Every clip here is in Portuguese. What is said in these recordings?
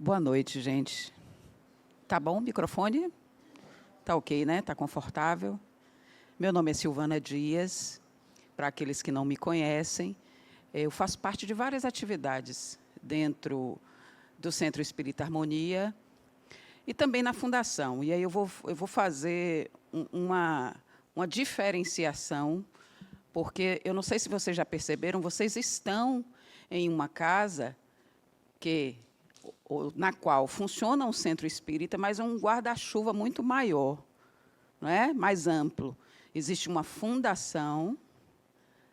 Boa noite, gente. Tá bom o microfone? Tá ok, né? Tá confortável? Meu nome é Silvana Dias. Para aqueles que não me conhecem, eu faço parte de várias atividades dentro do Centro Espírita Harmonia e também na Fundação. E aí eu vou fazer uma diferenciação, porque eu não sei se vocês já perceberam, vocês estão em uma casa na qual funciona um centro espírita, mas é um guarda-chuva muito maior, não é? Mais amplo. Existe uma fundação,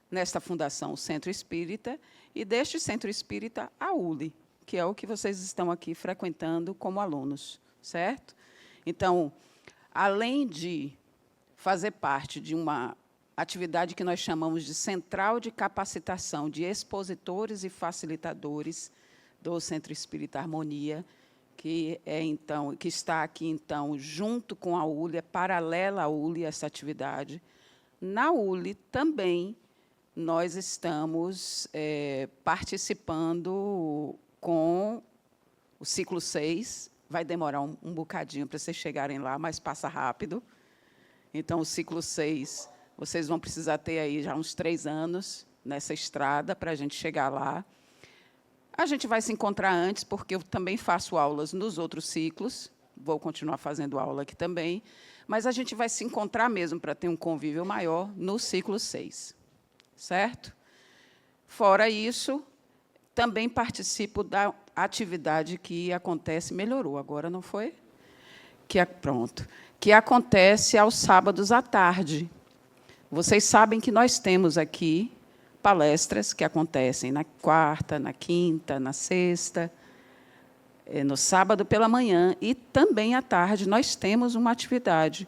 nesta fundação, o Centro Espírita, e deste Centro Espírita, a ULI, que é o que vocês estão aqui frequentando como alunos, certo? Então, além de fazer parte de uma atividade que nós chamamos de Central de Capacitação de Expositores e Facilitadores do Centro Espírita Harmonia, que está aqui, então, junto com a ULI, é paralela à ULI essa atividade. Na ULI, também, nós estamos participando com o ciclo 6, vai demorar um bocadinho para vocês chegarem lá, mas passa rápido. Então, o ciclo 6, vocês vão precisar ter aí já uns 3 anos nessa estrada para a gente chegar lá. A gente vai se encontrar antes, porque eu também faço aulas nos outros ciclos, vou continuar fazendo aula aqui também, mas a gente vai se encontrar mesmo para ter um convívio maior no ciclo 6, certo? Fora isso, também participo da atividade que acontece, melhorou agora, não foi? Pronto. Que acontece aos sábados à tarde. Vocês sabem que nós temos aqui palestras que acontecem na quarta, na quinta, na sexta, no sábado pela manhã, e também à tarde nós temos uma atividade,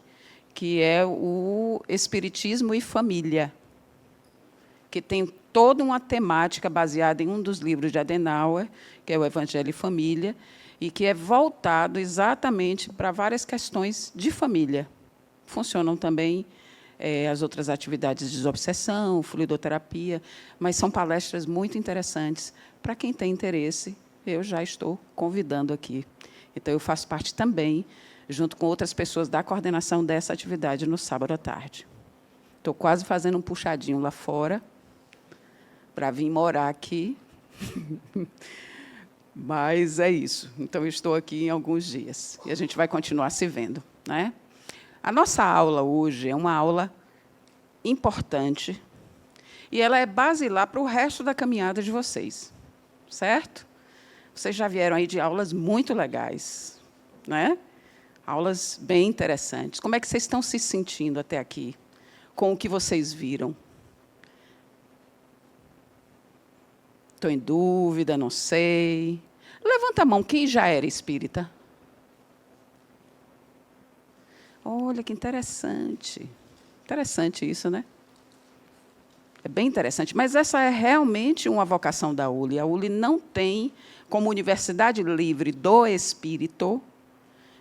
que é o Espiritismo e Família, que tem toda uma temática baseada em um dos livros de Adenauer, que é o Evangelho e Família, e que é voltado exatamente para várias questões de família. Funcionam também as outras atividades de desobsessão, fluidoterapia, mas são palestras muito interessantes. Para quem tem interesse, eu já estou convidando aqui. Então, eu faço parte também, junto com outras pessoas, da coordenação dessa atividade no sábado à tarde. Estou quase fazendo um puxadinho lá fora, para vir morar aqui. Mas é isso. Então, eu estou aqui em alguns dias. E a gente vai continuar se vendo, né? A nossa aula hoje é uma aula importante e ela é basilar para o resto da caminhada de vocês, certo? Vocês já vieram aí de aulas muito legais, né? Aulas bem interessantes. Como é que vocês estão se sentindo até aqui com o que vocês viram? Estou em dúvida, não sei. Levanta a mão, quem já era espírita? Olha, que interessante. Interessante isso, né? É bem interessante. Mas essa é realmente uma vocação da ULI. A ULI não tem, como Universidade Livre do Espírito,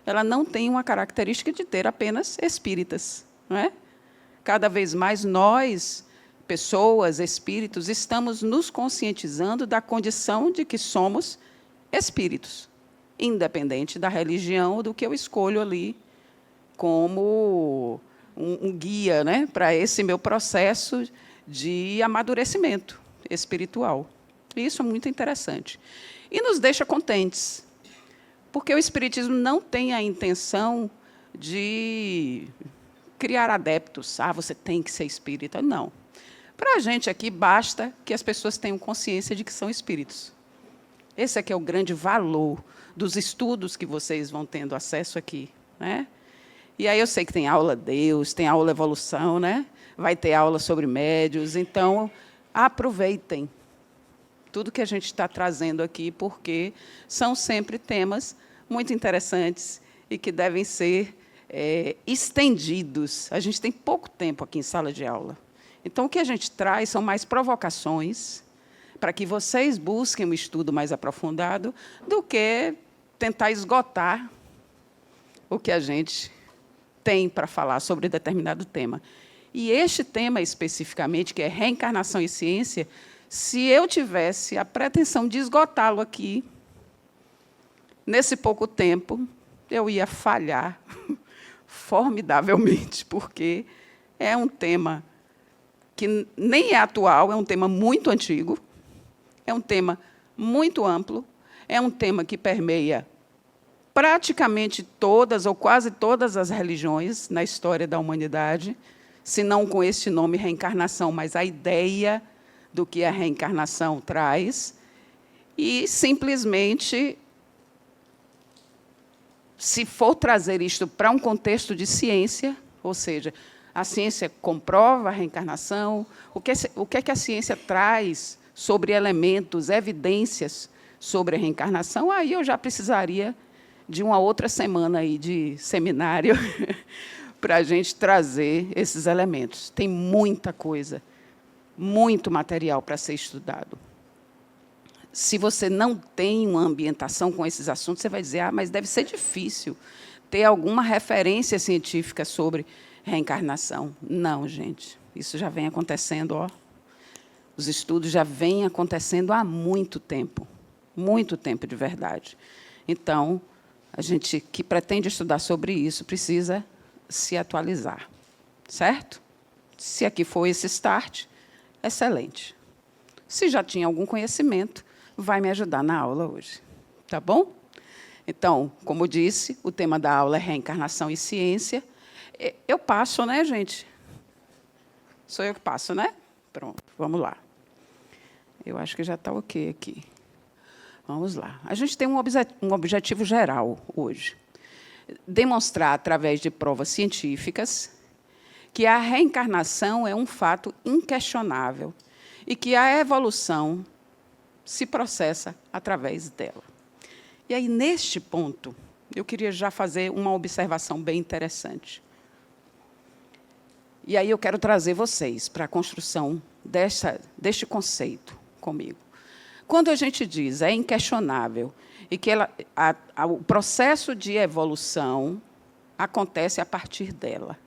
ela não tem uma característica de ter apenas espíritas, não é? Cada vez mais nós, pessoas, espíritos, estamos nos conscientizando da condição de que somos espíritos, independente da religião ou do que eu escolho ali como um guia, né, para esse meu processo de amadurecimento espiritual. E isso é muito interessante. E nos deixa contentes, porque o Espiritismo não tem a intenção de criar adeptos. Ah, você tem que ser espírita. Não. Para a gente aqui, basta que as pessoas tenham consciência de que são espíritos. Esse aqui é o grande valor dos estudos que vocês vão tendo acesso aqui, né? E aí eu sei que tem aula Deus, tem aula Evolução, né? Vai ter aula sobre médios, então aproveitem tudo que a gente está trazendo aqui, porque são sempre temas muito interessantes e que devem ser estendidos. A gente tem pouco tempo aqui em sala de aula. Então, o que a gente traz são mais provocações para que vocês busquem um estudo mais aprofundado do que tentar esgotar o que a gente tem para falar sobre determinado tema. E este tema, especificamente, que é reencarnação e ciência, se eu tivesse a pretensão de esgotá-lo aqui, nesse pouco tempo, eu ia falhar formidavelmente, porque é um tema que nem é atual, é um tema muito antigo, é um tema muito amplo, é um tema que permeia praticamente todas ou quase todas as religiões na história da humanidade, se não com este nome reencarnação, mas a ideia do que a reencarnação traz, e simplesmente, se for trazer isto para um contexto de ciência, ou seja, a ciência comprova a reencarnação, o que é que a ciência traz sobre elementos, evidências sobre a reencarnação, aí eu já precisaria de uma outra semana aí de seminário para a gente trazer esses elementos. Tem muita coisa, muito material para ser estudado. Se você não tem uma ambientação com esses assuntos, você vai dizer, mas deve ser difícil ter alguma referência científica sobre reencarnação. Não, gente, isso já vem acontecendo, ó. Os estudos já vêm acontecendo há muito tempo de verdade. Então, a gente que pretende estudar sobre isso precisa se atualizar, certo? Se aqui for esse start, excelente. Se já tinha algum conhecimento, vai me ajudar na aula hoje, tá bom? Então, como disse, o tema da aula é reencarnação e ciência. Eu passo, né, gente? Sou eu que passo, né? Pronto, vamos lá. Eu acho que já está ok aqui. Vamos lá. A gente tem um objetivo geral hoje. Demonstrar, através de provas científicas, que a reencarnação é um fato inquestionável e que a evolução se processa através dela. E aí, neste ponto, eu queria já fazer uma observação bem interessante. E aí eu quero trazer vocês para a construção deste conceito comigo. Quando a gente diz é inquestionável e que o processo de evolução acontece a partir dela.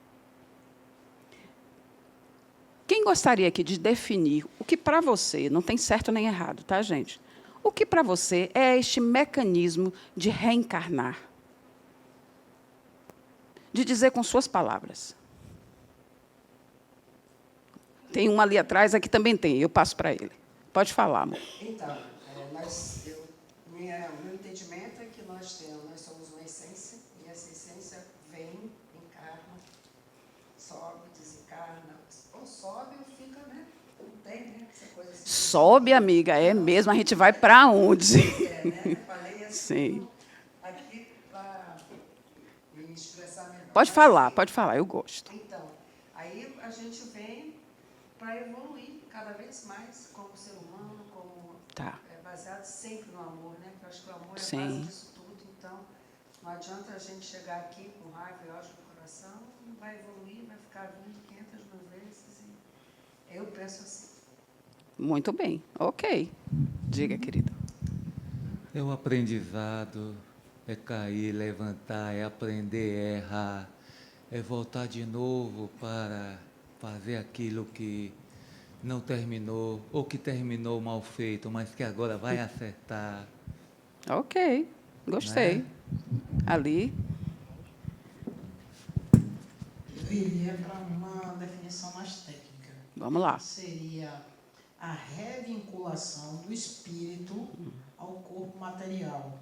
Quem gostaria aqui de definir o que para você, não tem certo nem errado, tá, gente? O que para você é este mecanismo de reencarnar? De dizer com suas palavras. Tem uma ali atrás, aqui também tem, eu passo para ele. Pode falar, amor. Então, meu entendimento é que nós somos uma essência, e essa essência vem, encarna, sobe, desencarna, ou sobe ou fica, né? Não tem, né? Essa coisa assim. Sobe, amiga, é mesmo, a gente vai para onde? Né? Falei assim, Sim. aqui para me expressar melhor. Pode falar, eu gosto. Então, aí a gente vem para evoluir cada vez mais como ser humano, como baseado sempre no amor, né? Porque eu acho que o amor é a base disso tudo. Então, não adianta a gente chegar aqui com raiva e ódio no coração, vai evoluir, vai ficar vindo 500 mil vezes. E eu penso assim. Muito bem, ok. Diga, querida. É o aprendizado, é cair, levantar, é aprender, é errar, é voltar de novo para fazer aquilo que não terminou, ou que terminou mal feito, mas que agora vai acertar. Ok, gostei. Né? Ali. Eu iria para uma definição mais técnica. Vamos lá. Seria a revinculação do espírito ao corpo material,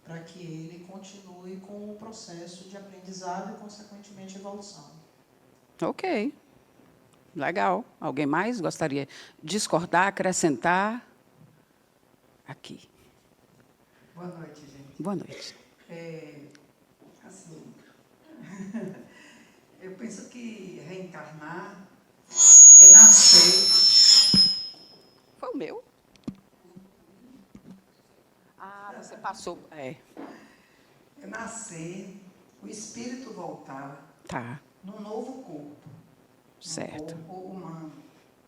para que ele continue com o processo de aprendizado e, consequentemente, evolução. Ok. Legal. Alguém mais gostaria de discordar, acrescentar? Aqui. Boa noite, gente. Boa noite. Assim, eu penso que reencarnar é nascer. Foi o meu? Ah, você passou. É nascer, o espírito voltar num novo corpo. Certo. Um corpo humano.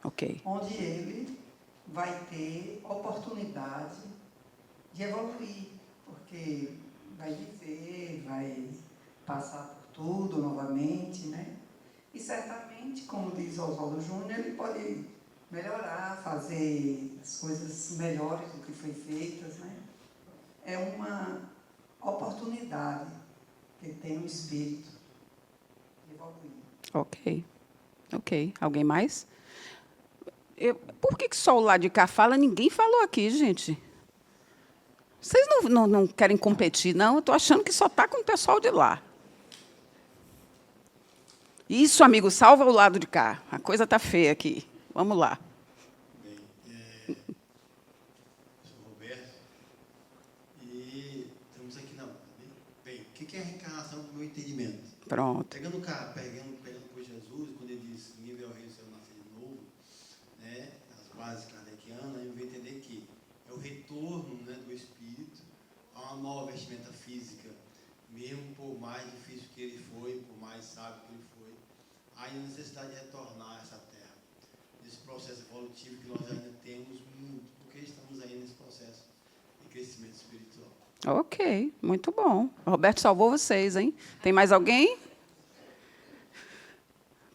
Ok. Onde ele vai ter oportunidade de evoluir, porque vai viver, vai passar por tudo novamente, né? E certamente, como diz Oswaldo Júnior, ele pode melhorar, fazer as coisas melhores do que foi feitas, né? É uma oportunidade que tem o espírito de evoluir. Ok. Ok. Alguém mais? Por que só o lado de cá fala? Ninguém falou aqui, gente. Vocês não querem competir, não? Eu estou achando que só está com o pessoal de lá. Isso, amigo, salva o lado de cá. A coisa está feia aqui. Vamos lá. Bem, sou Roberto e estamos aqui na... Bem, o que é a reencarnação no meu entendimento? Pronto. Pegando por Jesus, quando ele diz ninguém vê ao reino do céu nascer de novo, né, as bases kardecianas, eu vou entender que é o retorno, né, do espírito a uma nova vestimenta física, mesmo por mais difícil que ele foi, por mais sábio que ele foi, há a necessidade de retornar a essa terra, nesse processo evolutivo que nós ainda temos muito, porque estamos aí nesse processo de crescimento espiritual. Ok, muito bom. O Roberto salvou vocês, hein? Tem mais alguém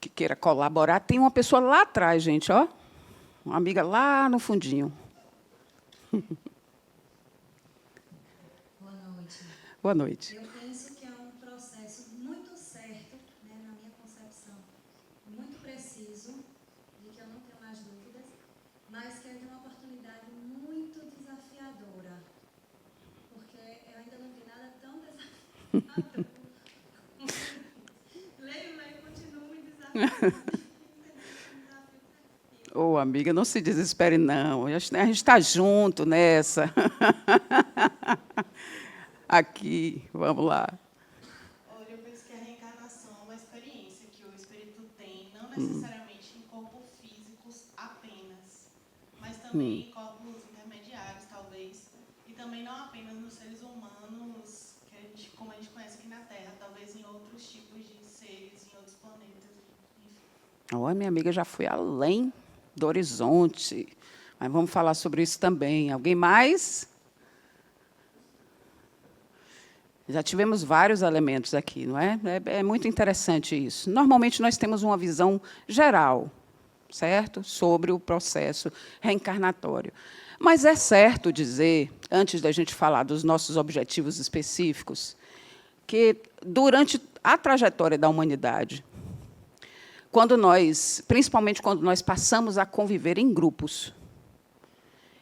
que queira colaborar? Tem uma pessoa lá atrás, gente, ó. Uma amiga lá no fundinho. Boa noite. Boa noite. Eu penso que é um processo muito certo, né, na minha concepção, muito preciso, de que eu não tenho mais dúvidas, mas que é uma oportunidade muito desafiadora, porque eu ainda não vi nada tão desafiador. Leio e continuo me desafiando. Ô, amiga, não se desespere, não. A gente está junto nessa. Aqui, vamos lá. Olha, eu penso que a reencarnação é uma experiência que o espírito tem, não necessariamente em corpos físicos apenas, mas também em corpos intermediários, talvez, e também não apenas nos seres humanos, como a gente conhece aqui na Terra, talvez em outros tipos de seres, em outros planetas, enfim. Olha, minha amiga já foi além do horizonte. Mas vamos falar sobre isso também. Alguém mais? Já tivemos vários elementos aqui, não é? É muito interessante isso. Normalmente, nós temos uma visão geral, certo? Sobre o processo reencarnatório. Mas é certo dizer, antes da gente falar dos nossos objetivos específicos, que, durante a trajetória da humanidade, principalmente quando nós passamos a conviver em grupos,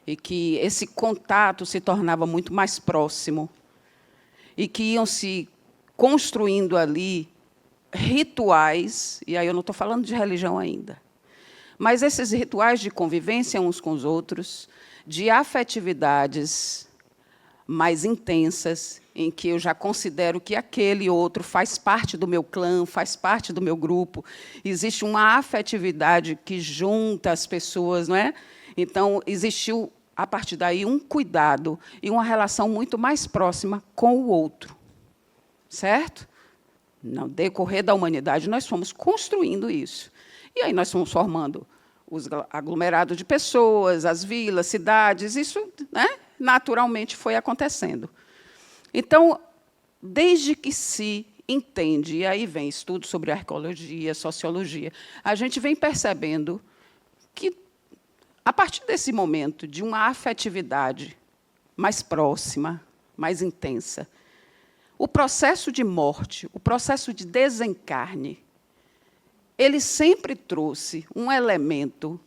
e que esse contato se tornava muito mais próximo, e que iam se construindo ali rituais, e aí eu não estou falando de religião ainda, mas esses rituais de convivência uns com os outros, de afetividades mais intensas, em que eu já considero que aquele outro faz parte do meu clã, faz parte do meu grupo. Existe uma afetividade que junta as pessoas, não é? Então, existiu, a partir daí, um cuidado e uma relação muito mais próxima com o outro. Certo? No decorrer da humanidade, nós fomos construindo isso. E aí nós fomos formando os aglomerados de pessoas, as vilas, cidades, isso, né, naturalmente foi acontecendo. Então, desde que se entende, e aí vem estudo sobre arqueologia, sociologia, a gente vem percebendo que, a partir desse momento de uma afetividade mais próxima, mais intensa, o processo de morte, o processo de desencarne, ele sempre trouxe um elemento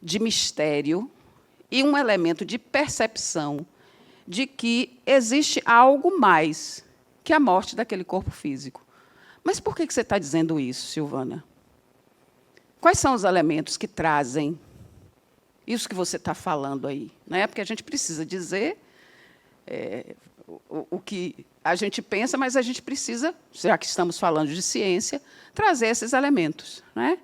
de mistério e um elemento de percepção de que existe algo mais que a morte daquele corpo físico. Mas por que você está dizendo isso, Silvana? Quais são os elementos que trazem isso que você está falando aí? Não é? Porque a gente precisa dizer o que a gente pensa, mas a gente precisa, já que estamos falando de ciência, trazer esses elementos. Não é?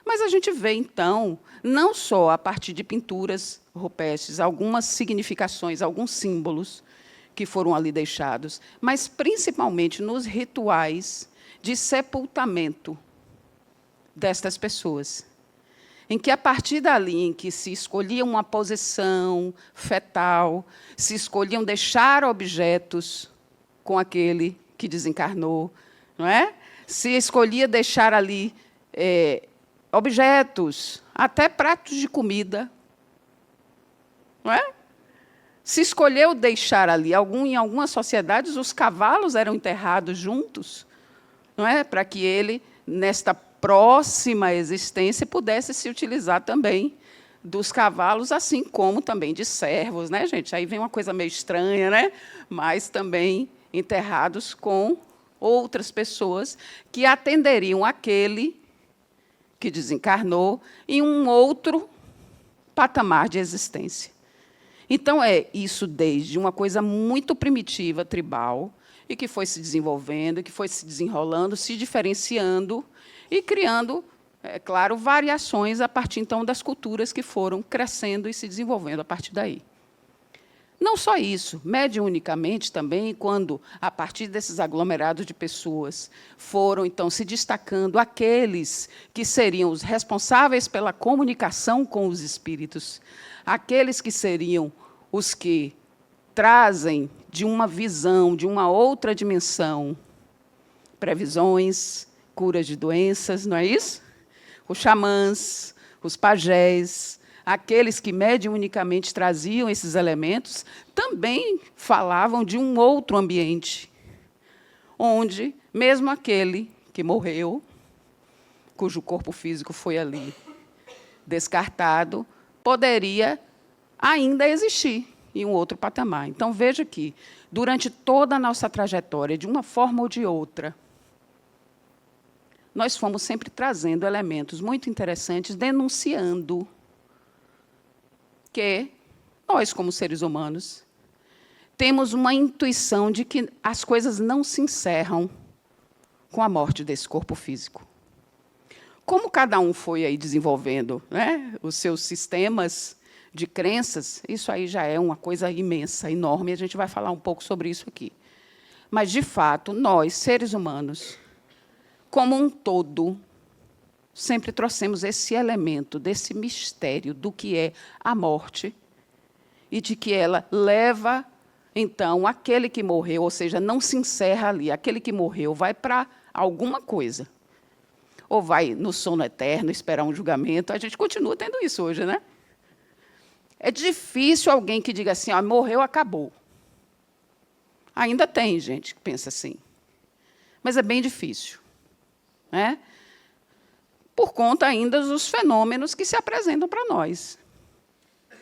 Mas a gente vê, então, não só a partir de pinturas rupestres, algumas significações, alguns símbolos que foram ali deixados, mas, principalmente, nos rituais de sepultamento destas pessoas, em que, a partir dali, em que se escolhia uma posição fetal, se escolhiam deixar objetos com aquele que desencarnou, não é? Se escolhia deixar ali objetos, até pratos de comida, não é? se escolheu deixar ali. Em algumas sociedades, os cavalos eram enterrados juntos, não é? Para que ele, nesta próxima existência, pudesse se utilizar também dos cavalos, assim como também de servos, né, gente? Aí vem uma coisa meio estranha, né? Mas também enterrados com outras pessoas que atenderiam aquele que desencarnou em um outro patamar de existência. Então, é isso desde uma coisa muito primitiva, tribal, e que foi se desenvolvendo, que foi se desenrolando, se diferenciando e criando, é claro, variações a partir, então, das culturas que foram crescendo e se desenvolvendo a partir daí. Não só isso, mediunicamente também, quando, a partir desses aglomerados de pessoas, foram, então, se destacando aqueles que seriam os responsáveis pela comunicação com os espíritos, aqueles que seriam os que trazem de uma visão, de uma outra dimensão, previsões, curas de doenças, não é isso? Os xamãs, os pajés, aqueles que mediunicamente traziam esses elementos, também falavam de um outro ambiente, onde, mesmo aquele que morreu, cujo corpo físico foi ali descartado, poderia ainda existir em um outro patamar. Então, veja que, durante toda a nossa trajetória, de uma forma ou de outra, nós fomos sempre trazendo elementos muito interessantes, denunciando que nós, como seres humanos, temos uma intuição de que as coisas não se encerram com a morte desse corpo físico. Como cada um foi aí desenvolvendo, né, os seus sistemas de crenças, isso aí já é uma coisa imensa, enorme, e a gente vai falar um pouco sobre isso aqui. Mas, de fato, nós, seres humanos, como um todo, sempre trouxemos esse elemento, desse mistério do que é a morte e de que ela leva, então, aquele que morreu, ou seja, não se encerra ali, aquele que morreu vai para alguma coisa. Ou vai no sono eterno, esperar um julgamento. A gente continua tendo isso hoje, né? É difícil alguém que diga assim, morreu, acabou. Ainda tem gente que pensa assim. Mas é bem difícil, né? Por conta ainda dos fenômenos que se apresentam para nós.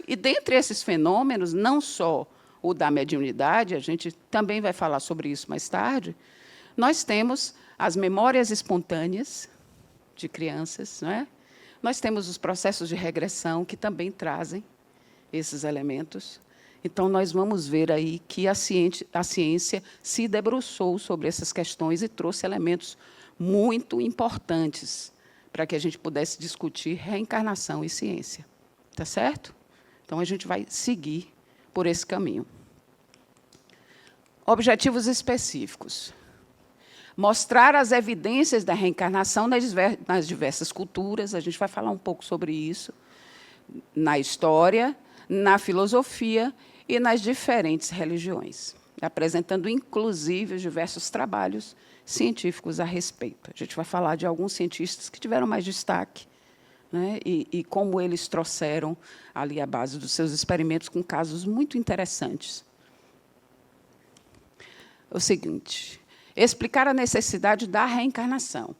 E, dentre esses fenômenos, não só o da mediunidade, a gente também vai falar sobre isso mais tarde, nós temos as memórias espontâneas de crianças, não é? Nós temos os processos de regressão, que também trazem esses elementos. Então, nós vamos ver aí que a ciência se debruçou sobre essas questões e trouxe elementos muito importantes para que a gente pudesse discutir reencarnação e ciência. Tá certo? Então, a gente vai seguir por esse caminho. Objetivos específicos. Mostrar as evidências da reencarnação nas diversas culturas, a gente vai falar um pouco sobre isso, na história, na filosofia e nas diferentes religiões, apresentando, inclusive, os diversos trabalhos científicos a respeito. A gente vai falar de alguns cientistas que tiveram mais destaque, né, e como eles trouxeram ali a base dos seus experimentos com casos muito interessantes. O seguinte, explicar a necessidade da reencarnação.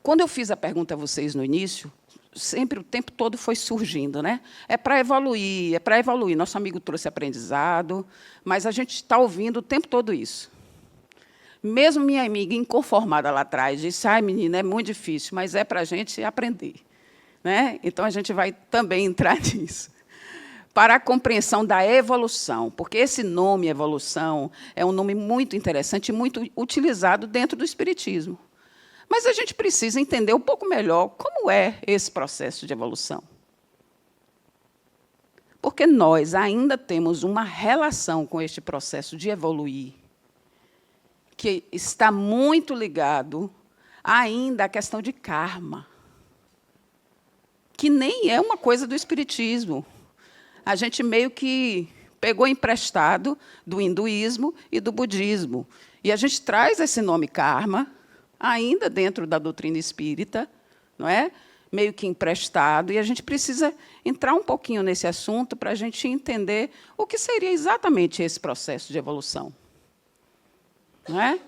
Quando eu fiz a pergunta a vocês no início, sempre, o tempo todo, foi surgindo, né? É para evoluir, é para evoluir. Nosso amigo trouxe aprendizado, mas a gente está ouvindo o tempo todo isso. Mesmo minha amiga inconformada lá atrás disse, menina, é muito difícil, mas é para a gente aprender, né? Então, a gente vai também entrar nisso. Para a compreensão da evolução, porque esse nome, evolução, é um nome muito interessante e muito utilizado dentro do espiritismo. Mas a gente precisa entender um pouco melhor como é esse processo de evolução. Porque nós ainda temos uma relação com este processo de evoluir, que está muito ligado ainda à questão de karma, que nem é uma coisa do espiritismo. A gente meio que pegou emprestado do hinduísmo e do budismo. E a gente traz esse nome karma, ainda dentro da doutrina espírita, não é? meio que emprestado, e a gente precisa entrar um pouquinho nesse assunto para a gente entender o que seria exatamente esse processo de evolução. Não é?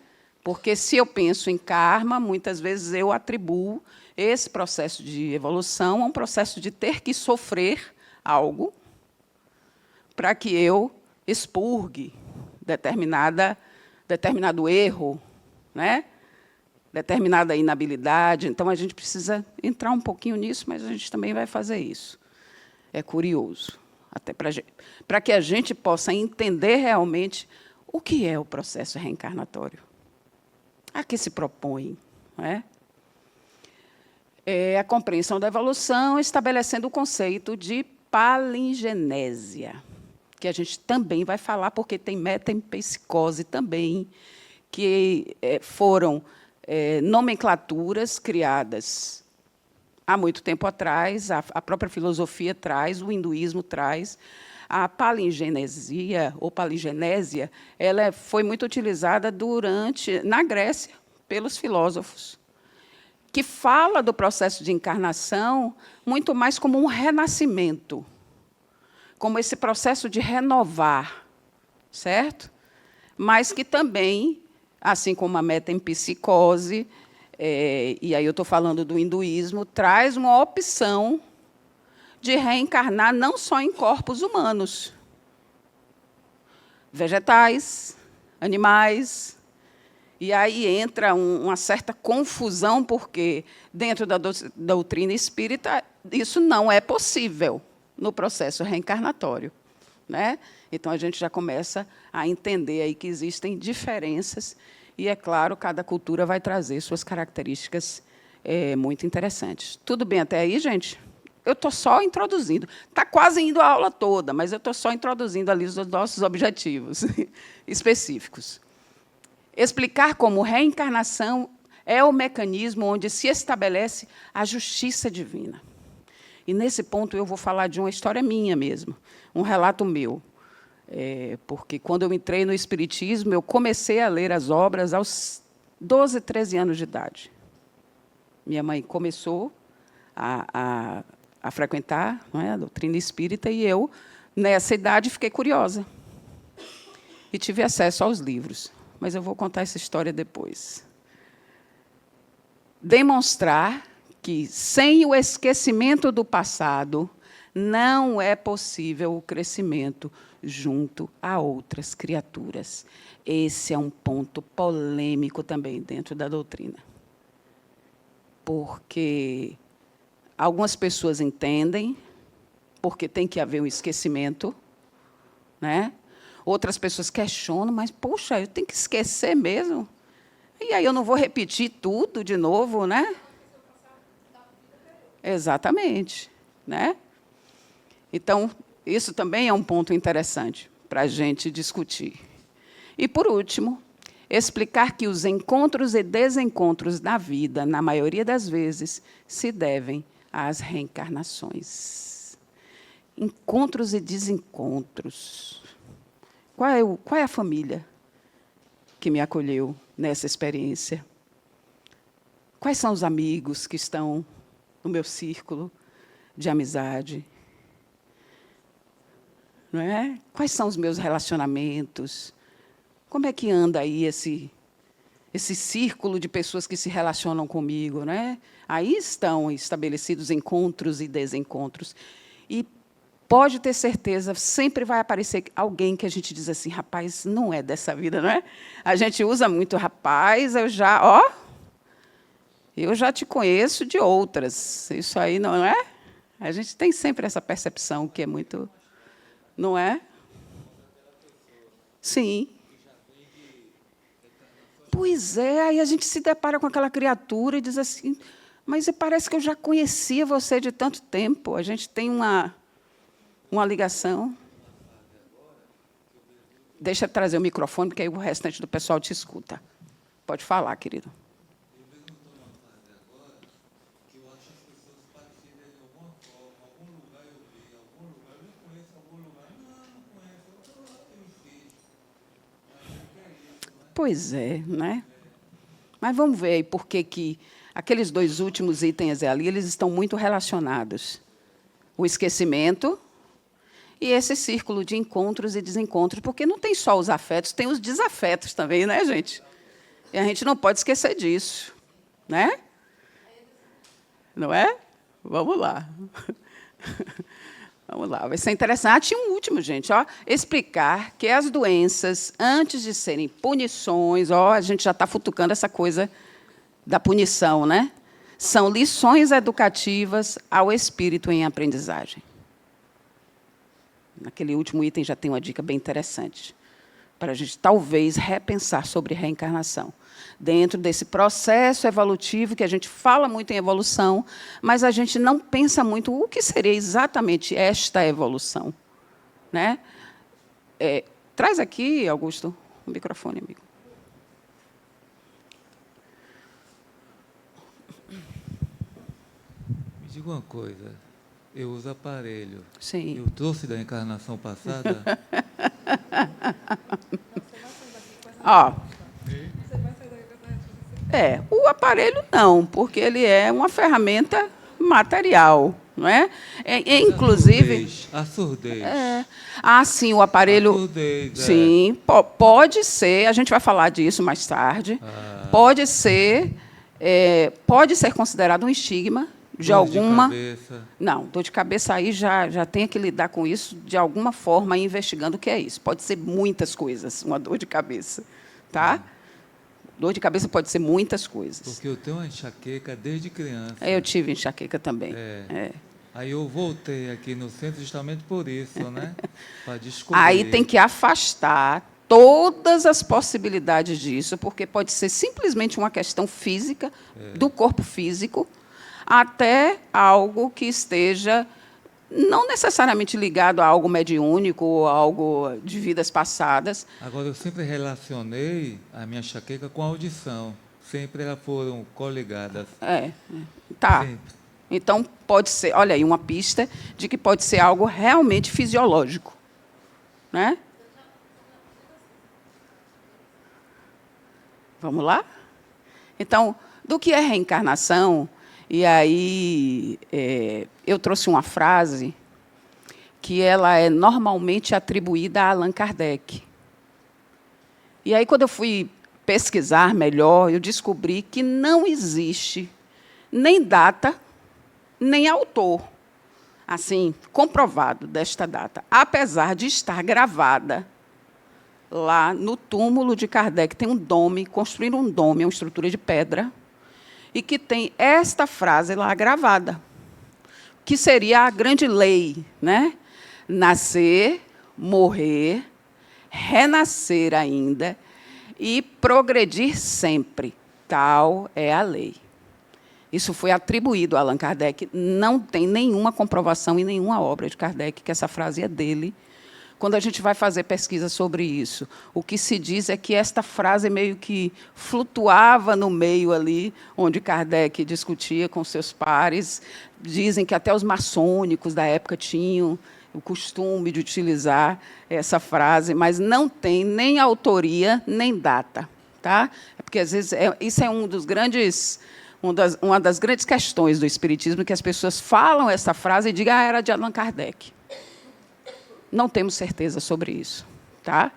Porque, se eu penso em karma, muitas vezes eu atribuo esse processo de evolução a um processo de ter que sofrer algo para que eu expurgue determinado erro, né? Determinada inabilidade. Então, a gente precisa entrar um pouquinho nisso, mas a gente também vai fazer isso. É curioso, até para que a gente possa entender realmente o que é o processo reencarnatório. A que se propõe, não é? É a compreensão da evolução, estabelecendo o conceito de palingenésia, que a gente também vai falar, porque tem metempsicose também, que foram nomenclaturas criadas há muito tempo atrás, a própria filosofia traz, o hinduísmo traz. A palingenesia, ou palingenésia, ela foi muito utilizada na Grécia, pelos filósofos, que fala do processo de encarnação muito mais como um renascimento, como esse processo de renovar, certo? Mas que também, assim como a metempsicose, e aí eu estou falando do hinduísmo, traz uma opção de reencarnar não só em corpos humanos, vegetais, animais. E aí entra uma certa confusão, porque, dentro da doutrina espírita, isso não é possível no processo reencarnatório, né? Então, a gente já começa a entender aí que existem diferenças, e, é claro, cada cultura vai trazer suas características muito interessantes. Tudo bem até aí, gente? Eu estou só introduzindo. Está quase indo a aula toda, mas eu estou só introduzindo ali os nossos objetivos específicos. Explicar como reencarnação é o mecanismo onde se estabelece a justiça divina. E, nesse ponto, eu vou falar de uma história minha mesmo, um relato meu. Porque, quando eu entrei no Espiritismo, eu comecei a ler as obras aos 12, 13 anos de idade. Minha mãe começou a frequentar, não é, a doutrina espírita, e eu, nessa idade, fiquei curiosa. E tive acesso aos livros. Mas eu vou contar essa história depois. Demonstrar que, sem o esquecimento do passado, não é possível o crescimento junto a outras criaturas. Esse é um ponto polêmico também dentro da doutrina. Porque algumas pessoas entendem, porque tem que haver um esquecimento, né? Outras pessoas questionam, mas, poxa, eu tenho que esquecer mesmo? E aí eu não vou repetir tudo de novo, né? Exatamente, né? Então, isso também é um ponto interessante para a gente discutir. E, por último, explicar que os encontros e desencontros da vida, na maioria das vezes, se devem às reencarnações. Encontros e desencontros. Qual é a família que me acolheu nessa experiência? Quais são os amigos que estão no meu círculo de amizade? Não é? Quais são os meus relacionamentos? Como é que anda aí esse círculo de pessoas que se relacionam comigo? Né? Aí estão estabelecidos encontros e desencontros. E pode ter certeza, sempre vai aparecer alguém que a gente diz assim, rapaz, não é dessa vida, não é? A gente usa muito, rapaz, eu já te conheço de outras. Isso aí não é? A gente tem sempre essa percepção que é muito... Não é? Sim. Pois é, aí a gente se depara com aquela criatura e diz assim, mas parece que eu já conhecia você de tanto tempo. A gente tem uma ligação. Deixa eu trazer o microfone, porque aí o restante do pessoal te escuta. Pode falar, querido. Pois é, né? Mas vamos ver aí por que Aqueles 2 últimos itens ali, eles estão muito relacionados. O esquecimento e esse círculo de encontros e desencontros, porque não tem só os afetos, tem os desafetos também, né, gente? E a gente não pode esquecer disso, né? Não é? Vamos lá. Vamos lá, vai ser interessante. E um último, gente, ó, explicar que as doenças, antes de serem punições, ó, a gente já está futucando essa coisa da punição, né? São lições educativas ao espírito em aprendizagem. Naquele último item já tem uma dica bem interessante, para a gente, talvez, repensar sobre reencarnação. Dentro desse processo evolutivo, que a gente fala muito em evolução, mas a gente não pensa muito o que seria exatamente esta evolução. Né? Traz aqui, Augusto, o microfone, amigo. Me diga uma coisa, eu uso aparelho. Sim. Eu trouxe da encarnação passada? Ó. O aparelho não, porque ele é uma ferramenta material, não é? Inclusive... A surdez. Sim, o aparelho... A surdez, sim, pode ser, a gente vai falar disso mais tarde, pode ser considerado um estigma de alguma... Dor de cabeça. Não, dor de cabeça aí já tem que lidar com isso de alguma forma, investigando o que é isso. Pode ser muitas coisas, uma dor de cabeça, tá? Dor de cabeça pode ser muitas coisas. Porque eu tenho uma enxaqueca desde criança. Eu tive enxaqueca também. Aí eu voltei aqui no centro justamente por isso, né? Para descobrir. Aí tem que afastar todas as possibilidades disso, porque pode ser simplesmente uma questão física, do corpo físico, até algo que esteja não necessariamente ligado a algo mediúnico ou a algo de vidas passadas. Agora, eu sempre relacionei a minha enxaqueca com a audição. Sempre elas foram coligadas. Tá. Sempre. Então, pode ser, olha aí, uma pista de que pode ser algo realmente fisiológico. Né? Vamos lá? Então, do que é reencarnação... E aí, eu trouxe uma frase que ela é normalmente atribuída a Allan Kardec. E aí, quando eu fui pesquisar melhor, eu descobri que não existe nem data, nem autor, assim, comprovado desta data, apesar de estar gravada lá no túmulo de Kardec. Tem um dome, construíram um dome, uma estrutura de pedra, e que tem esta frase lá gravada, que seria a grande lei, né? Nascer, morrer, renascer ainda e progredir sempre. Tal é a lei. Isso foi atribuído a Allan Kardec. Não tem nenhuma comprovação em nenhuma obra de Kardec que essa frase é dele. Quando a gente vai fazer pesquisa sobre isso, o que se diz é que esta frase meio que flutuava no meio ali, onde Kardec discutia com seus pares. Dizem que até os maçônicos da época tinham o costume de utilizar essa frase, mas não tem nem autoria, nem data. Tá? Porque, às vezes, isso é uma das grandes questões do espiritismo, que as pessoas falam essa frase e digam era de Allan Kardec. Não temos certeza sobre isso. Tá?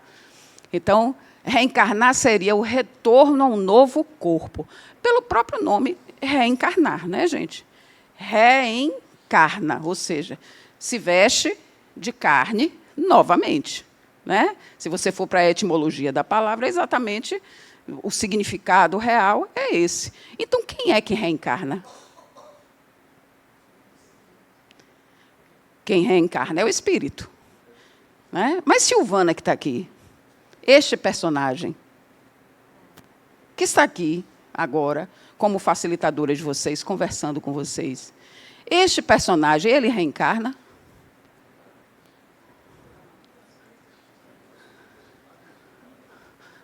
Então, reencarnar seria o retorno a um novo corpo. Pelo próprio nome, reencarnar, né, gente? Reencarna, ou seja, se veste de carne novamente. Né? Se você for para a etimologia da palavra, exatamente o significado real é esse. Então, quem é que reencarna? Quem reencarna é o espírito. Né? Mas Silvana, que está aqui, este personagem, que está aqui agora, como facilitadora de vocês, conversando com vocês, este personagem, ele reencarna?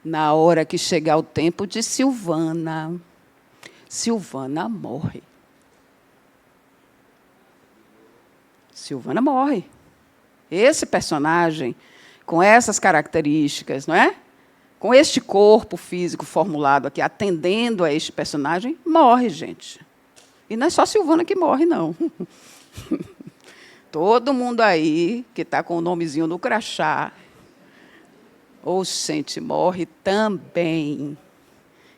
Na hora que chegar o tempo de Silvana, Silvana morre. Silvana morre. Esse personagem, com essas características, não é? com este corpo físico formulado aqui, atendendo a este personagem, morre, gente. E não é só Silvana que morre, não. Todo mundo aí que está com o nomezinho no crachá, ou gente, morre também.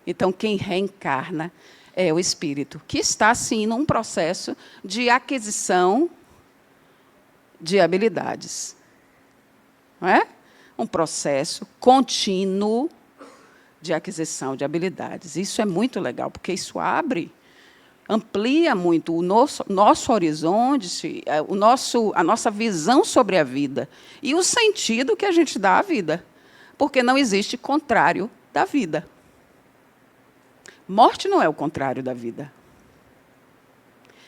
Então, quem reencarna é o espírito, que está, sim, num processo de aquisição de habilidades. Não é? Um processo contínuo de aquisição de habilidades. Isso é muito legal, porque isso amplia muito o nosso horizonte, a nossa visão sobre a vida e o sentido que a gente dá à vida, porque não existe contrário da vida. Morte não é o contrário da vida.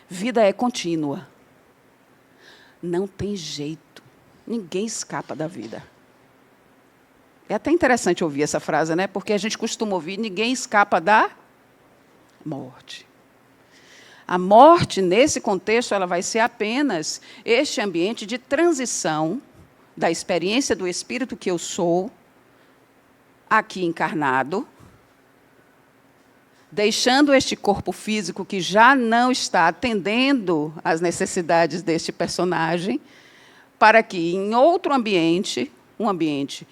Vida é contínua. Não tem jeito. Ninguém escapa da vida. É até interessante ouvir essa frase, né? Porque a gente costuma ouvir, ninguém escapa da morte. A morte, nesse contexto, ela vai ser apenas este ambiente de transição da experiência do espírito que eu sou, aqui encarnado, deixando este corpo físico que já não está atendendo às necessidades deste personagem, para que, em outro ambiente, um ambiente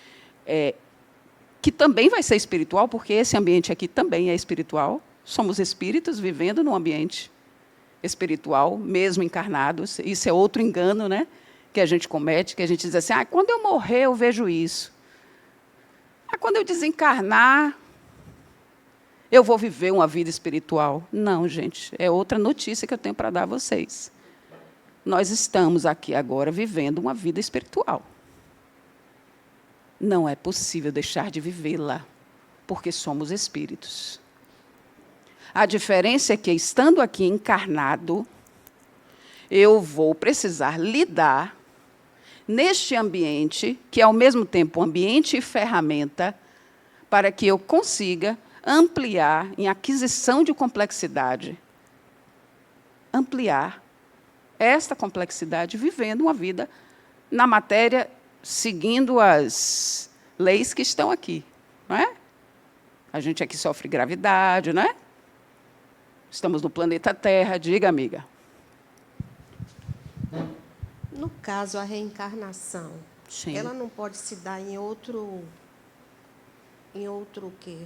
que também vai ser espiritual, porque esse ambiente aqui também é espiritual, somos espíritos vivendo num ambiente espiritual, mesmo encarnados. Isso é outro engano, né, que a gente comete, que a gente diz assim, quando eu morrer eu vejo isso. Quando eu desencarnar, eu vou viver uma vida espiritual. Não, gente, é outra notícia que eu tenho para dar a vocês. Nós estamos aqui agora vivendo uma vida espiritual. Não é possível deixar de vivê-la, porque somos espíritos. A diferença é que, estando aqui encarnado, eu vou precisar lidar neste ambiente, que é, ao mesmo tempo, ambiente e ferramenta, para que eu consiga ampliar em aquisição de complexidade, ampliar esta complexidade, vivendo uma vida na matéria, seguindo as leis que estão aqui, não é? A gente aqui sofre gravidade, não é? Estamos no planeta Terra. Diga, amiga. No caso, a reencarnação, Sim. Ela não pode se dar em outro quê?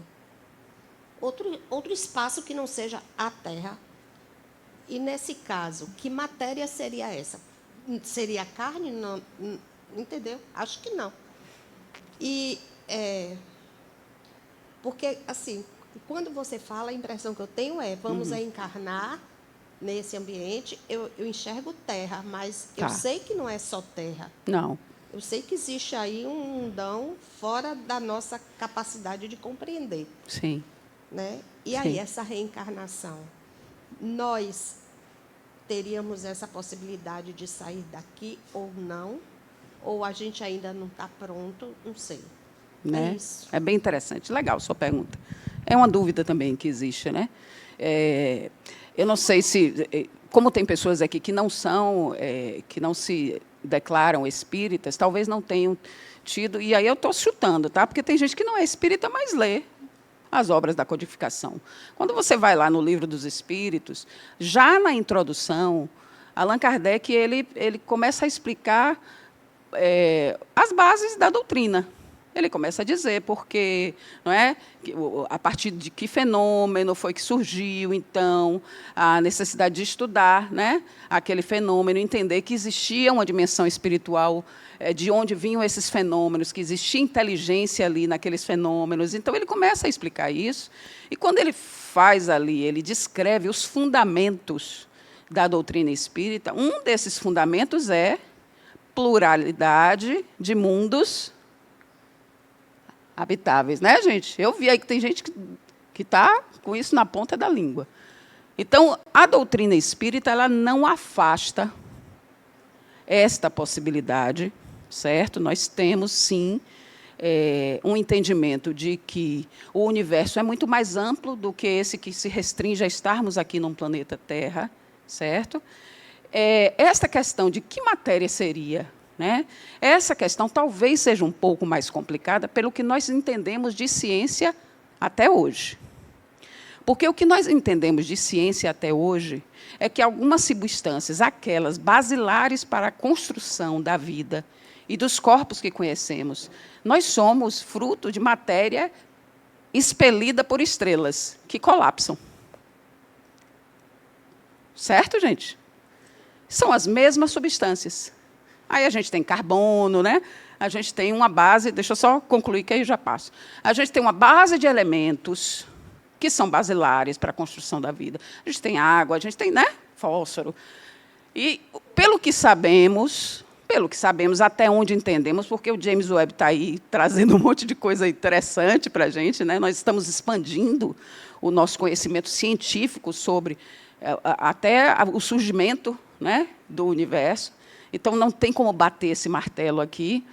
Outro espaço que não seja a Terra. E, nesse caso, que matéria seria essa? Seria carne? Não, entendeu? Acho que não. E, porque, assim, quando você fala, a impressão que eu tenho é, vamos encarnar nesse ambiente, eu enxergo terra, mas eu sei que não é só terra. Não. Eu sei que existe aí um mundão fora da nossa capacidade de compreender. Sim. Né? E aí, essa reencarnação, nós teríamos essa possibilidade de sair daqui ou não? Ou a gente ainda não está pronto? Não sei. Né? É isso. É bem interessante. Legal sua pergunta. É uma dúvida também que existe, né? Eu não sei se, como tem pessoas aqui que não são, que não se declaram espíritas, talvez não tenham tido, e aí eu estou chutando, tá? Porque tem gente que não é espírita, mas lê as obras da codificação. Quando você vai lá no Livro dos Espíritos, já na introdução, Allan Kardec ele começa a explicar as bases da doutrina. Ele começa a dizer porque, não é, a partir de que fenômeno foi que surgiu, então, a necessidade de estudar, né, aquele fenômeno, entender que existia uma dimensão espiritual, de onde vinham esses fenômenos, que existia inteligência ali naqueles fenômenos. Então, ele começa a explicar isso, e quando ele faz ali, ele descreve os fundamentos da doutrina espírita. Um desses fundamentos é pluralidade de mundos habitáveis, né, gente? Eu vi aí que tem gente que está com isso na ponta da língua. Então, a doutrina espírita ela não afasta esta possibilidade, certo? Nós temos, sim, um entendimento de que o universo é muito mais amplo do que esse que se restringe a estarmos aqui num planeta Terra, certo? Esta questão de que matéria seria né? Essa questão talvez seja um pouco mais complicada pelo que nós entendemos de ciência até hoje. Porque o que nós entendemos de ciência até hoje é que algumas substâncias, aquelas basilares para a construção da vida e dos corpos que conhecemos, nós somos fruto de matéria expelida por estrelas que colapsam. Certo, gente? São as mesmas substâncias. Aí a gente tem carbono, né? A gente tem uma base, deixa eu só concluir que aí eu já passo. A gente tem uma base de elementos que são basilares para a construção da vida. A gente tem água, a gente tem, né, fósforo. E, pelo que sabemos até onde entendemos, porque o James Webb está aí trazendo um monte de coisa interessante para a gente, né? Nós estamos expandindo o nosso conhecimento científico sobre até o surgimento, né, do universo. Então, não tem como bater esse martelo aqui.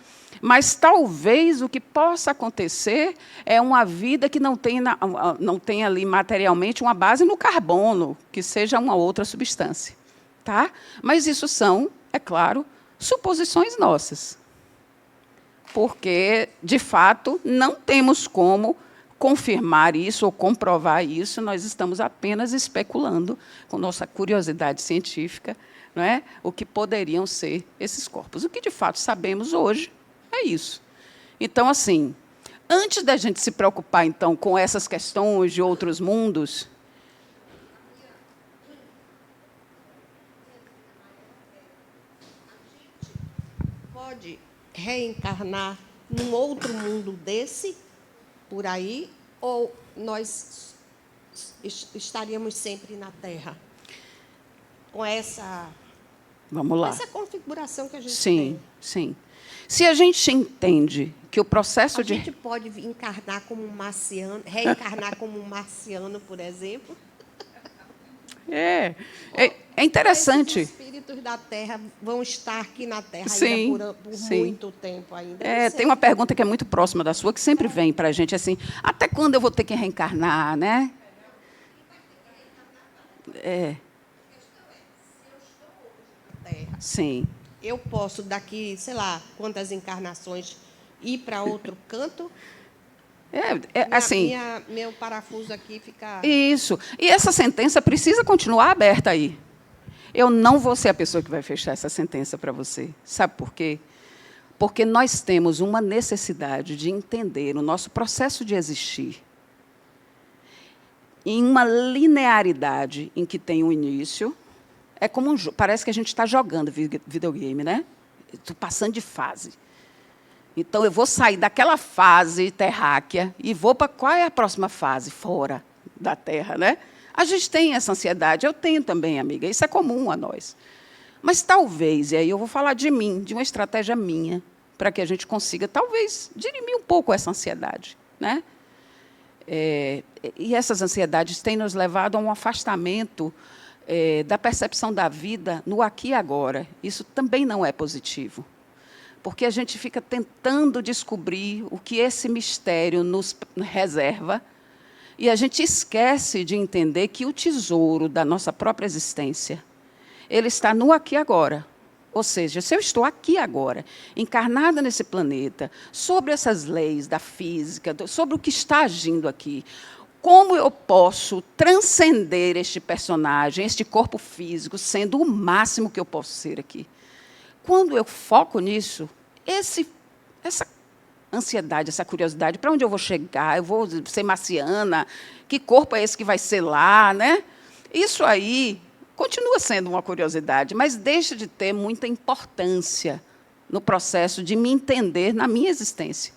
Mas, talvez, o que possa acontecer é uma vida que não tem ali, materialmente, uma base no carbono, que seja uma outra substância. Tá? Mas isso são, é claro, suposições nossas. Porque, de fato, não temos como confirmar isso ou comprovar isso, nós estamos apenas especulando, com nossa curiosidade científica, não é? O que poderiam ser esses corpos. O que, de fato, sabemos hoje é isso. Então, assim, antes da gente se preocupar, então, com essas questões de outros mundos, pode reencarnar num outro mundo desse, por aí, ou nós estaríamos sempre na Terra? Com essa... Vamos lá. Essa configuração que a gente tem. Sim, sim. Se a gente entende que o processo de... A gente pode encarnar como um marciano, reencarnar como um marciano, por exemplo? É interessante. Esses espíritos da Terra vão estar aqui na Terra Sim, ainda por sim. muito tempo ainda. Tem uma pergunta que é muito próxima da sua, que sempre vem para a gente, assim, até quando eu vou ter que reencarnar, né? Terra. Sim. Eu posso, daqui, sei lá, quantas encarnações, ir para outro canto? Assim... Meu parafuso aqui fica... Isso. E essa sentença precisa continuar aberta aí. Eu não vou ser a pessoa que vai fechar essa sentença para você. Sabe por quê? Porque nós temos uma necessidade de entender o nosso processo de existir em uma linearidade em que tem um início. É como parece que a gente está jogando videogame, né? Estou passando de fase. Então, eu vou sair daquela fase terráquea e vou para qual é a próxima fase? Fora da Terra, né? A gente tem essa ansiedade. Eu tenho também, amiga. Isso é comum a nós. Mas talvez, e aí eu vou falar de mim, de uma estratégia minha, para que a gente consiga, talvez, dirimir um pouco essa ansiedade, né? E essas ansiedades têm nos levado a um afastamento da percepção da vida no aqui e agora. Isso também não é positivo, porque a gente fica tentando descobrir o que esse mistério nos reserva e a gente esquece de entender que o tesouro da nossa própria existência, ele está no aqui e agora. Ou seja, se eu estou aqui agora, encarnada nesse planeta, sobre essas leis da física, sobre o que está agindo aqui, como eu posso transcender este personagem, este corpo físico, sendo o máximo que eu posso ser aqui? Quando eu foco nisso, essa ansiedade, essa curiosidade, para onde eu vou chegar? Eu vou ser marciana? Que corpo é esse que vai ser lá? Né? Isso aí continua sendo uma curiosidade, mas deixa de ter muita importância no processo de me entender na minha existência.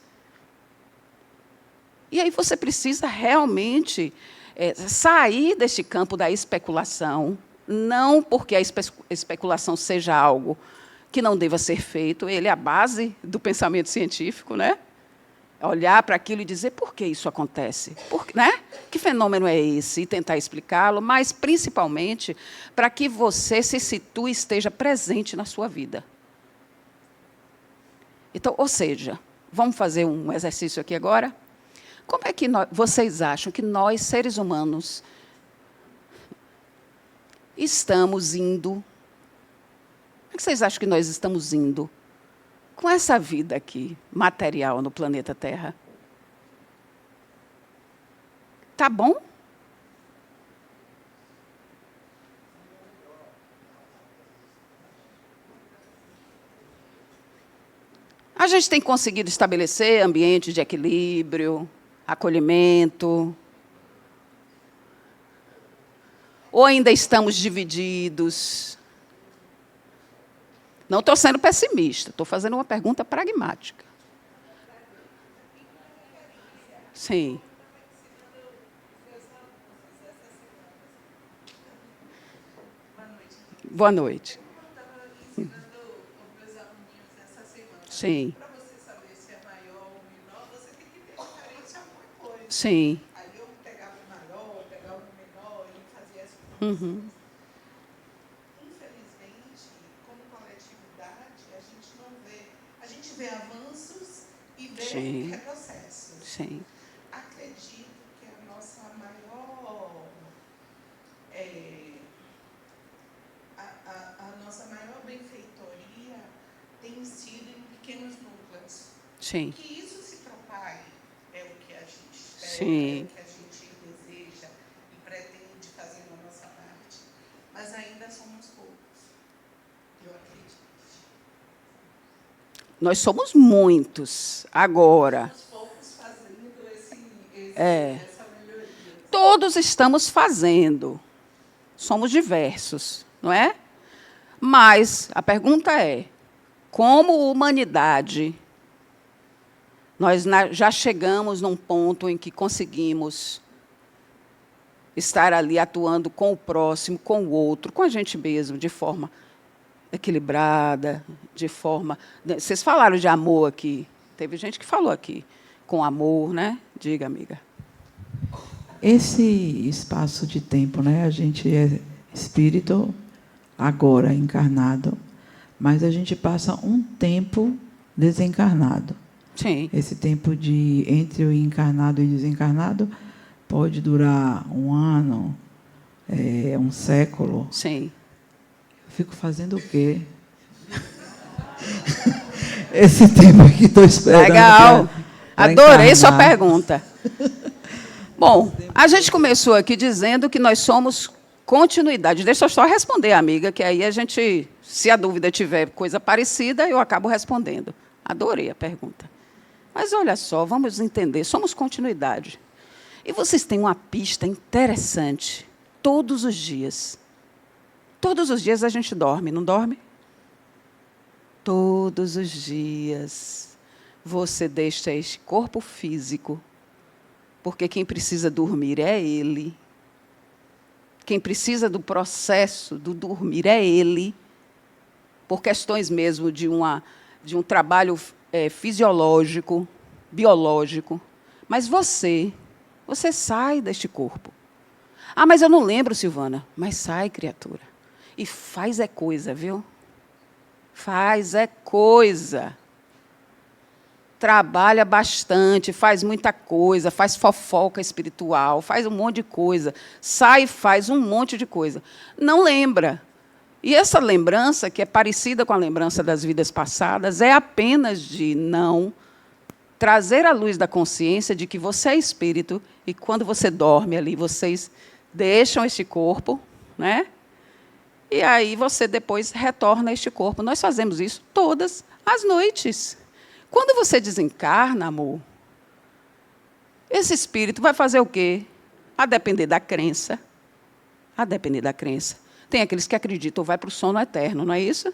E aí você precisa realmente sair deste campo da especulação, não porque a especulação seja algo que não deva ser feito, ele é a base do pensamento científico, né? Olhar para aquilo e dizer por que isso acontece, né? Que fenômeno é esse, e tentar explicá-lo, mas, principalmente, para que você se situe e esteja presente na sua vida. Então, ou seja, vamos fazer um exercício aqui agora? Como é que vocês acham que nós, seres humanos, estamos indo? Como é que vocês acham que nós estamos indo com essa vida aqui, material, no planeta Terra? Tá bom? A gente tem conseguido estabelecer ambiente de equilíbrio, acolhimento? Ou ainda estamos divididos? Não estou sendo pessimista, estou fazendo uma pergunta pragmática. Sim. Boa noite. Sim. Para você saber se é maior ou menor, você tem que ter referência a alguma coisa. Sim. Aí eu pegava o maior, pegava o menor e fazia essa coisa. Infelizmente, como coletividade, a gente não vê. A gente vê avanços e vê retrocessos. Sim. Acredito que a nossa maior. A nossa maior benfeitoria tem sido em pequenos núcleos. Sim. Que isso se propague é o que a gente espera, Sim. é o que a gente deseja e pretende fazer na nossa parte. Mas ainda somos poucos, eu acredito. Nós somos muitos agora. Somos poucos fazendo É. essa melhoria. Todos estamos fazendo. Somos diversos, não é? Mas a pergunta é, como humanidade, nós já chegamos num ponto em que conseguimos estar ali atuando com o próximo, com o outro, com a gente mesmo, de forma equilibrada, de forma... Vocês falaram de amor aqui. Teve gente que falou aqui, com amor, né? Diga, amiga. Esse espaço de tempo, né? A gente é espírito agora encarnado, mas a gente passa um tempo desencarnado. Sim. Esse tempo entre o encarnado e desencarnado pode durar 1 ano, 1 século. Sim. Eu fico fazendo o quê? Esse tempo que estou esperando. Legal. Adorei encarnar. sua pergunta. Bom, a gente começou aqui dizendo que nós somos continuidade. Deixa eu só responder, amiga, que aí a gente, se a dúvida tiver coisa parecida, eu acabo respondendo. Adorei a pergunta. Mas olha só, vamos entender, somos continuidade. E vocês têm uma pista interessante. Todos os dias. Todos os dias a gente dorme, não dorme? Todos os dias você deixa este corpo físico, porque quem precisa dormir é ele. Quem precisa do processo do dormir é ele, por questões mesmo de um trabalho fisiológico, biológico. Mas você sai deste corpo. Ah, mas eu não lembro, Silvana. Mas sai, criatura. E faz é coisa, viu? Faz é coisa. Trabalha bastante, faz muita coisa, faz fofoca espiritual, faz um monte de coisa. Sai e faz um monte de coisa. Não lembra. E essa lembrança, que é parecida com a lembrança das vidas passadas, é apenas de não trazer a luz da consciência de que você é espírito e, quando você dorme ali, vocês deixam este corpo, né? E aí você depois retorna a este corpo. Nós fazemos isso todas as noites. Quando você desencarna, amor, esse espírito vai fazer o quê? A depender da crença. A depender da crença. Tem aqueles que acreditam, vai para o sono eterno, não é isso?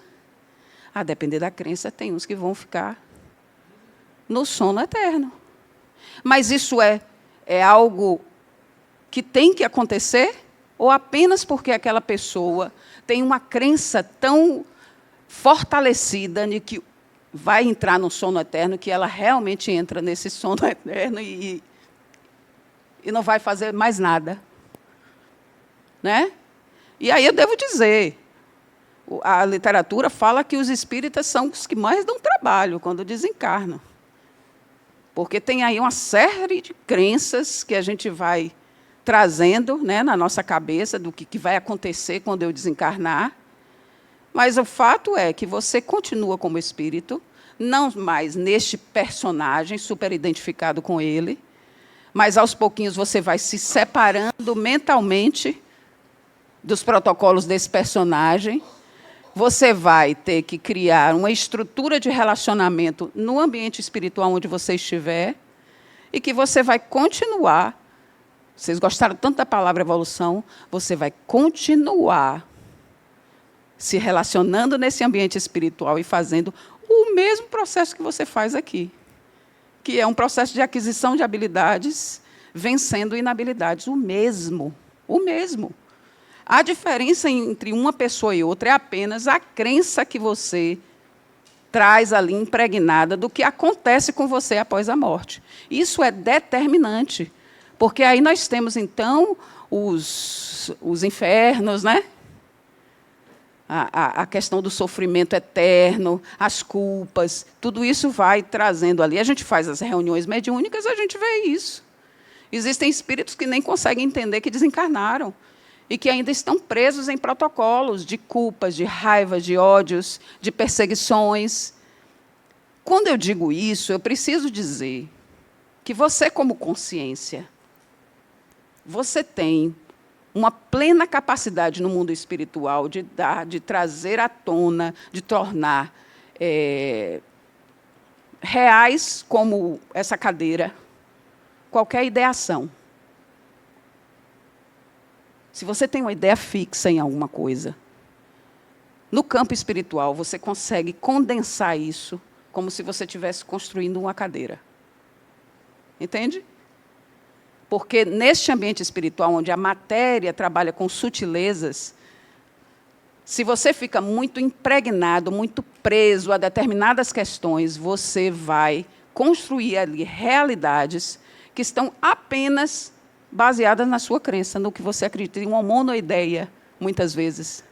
A depender da crença, tem uns que vão ficar no sono eterno. Mas isso é algo que tem que acontecer? Ou apenas porque aquela pessoa tem uma crença tão fortalecida de que vai entrar no sono eterno, que ela realmente entra nesse sono eterno e não vai fazer mais nada. Né? E aí eu devo dizer, a literatura fala que os espíritas são os que mais dão trabalho quando desencarnam. Porque tem aí uma série de crenças que a gente vai trazendo, né, na nossa cabeça do que vai acontecer quando eu desencarnar. Mas o fato é que você continua como espírito, não mais neste personagem super identificado com ele, mas aos pouquinhos você vai se separando mentalmente dos protocolos desse personagem. Você vai ter que criar uma estrutura de relacionamento no ambiente espiritual onde você estiver e que você vai continuar. Vocês gostaram tanto da palavra evolução, você vai continuar se relacionando nesse ambiente espiritual e fazendo o mesmo processo que você faz aqui, que é um processo de aquisição de habilidades, vencendo inabilidades. O mesmo. A diferença entre uma pessoa e outra é apenas a crença que você traz ali impregnada do que acontece com você após a morte. Isso é determinante, porque aí nós temos, então, os infernos, né? A questão do sofrimento eterno, as culpas, tudo isso vai trazendo ali. A gente faz as reuniões mediúnicas, a gente vê isso. Existem espíritos que nem conseguem entender que desencarnaram e que ainda estão presos em protocolos de culpas, de raivas, de ódios, de perseguições. Quando eu digo isso, eu preciso dizer que você, como consciência, você tem uma plena capacidade no mundo espiritual de trazer à tona, de tornar reais, como essa cadeira, qualquer ideação. Se você tem uma ideia fixa em alguma coisa, no campo espiritual, você consegue condensar isso como se você estivesse construindo uma cadeira. Entende? Porque, neste ambiente espiritual, onde a matéria trabalha com sutilezas, se você fica muito impregnado, muito preso a determinadas questões, você vai construir ali realidades que estão apenas baseadas na sua crença, no que você acredita, em uma monoideia, muitas vezes.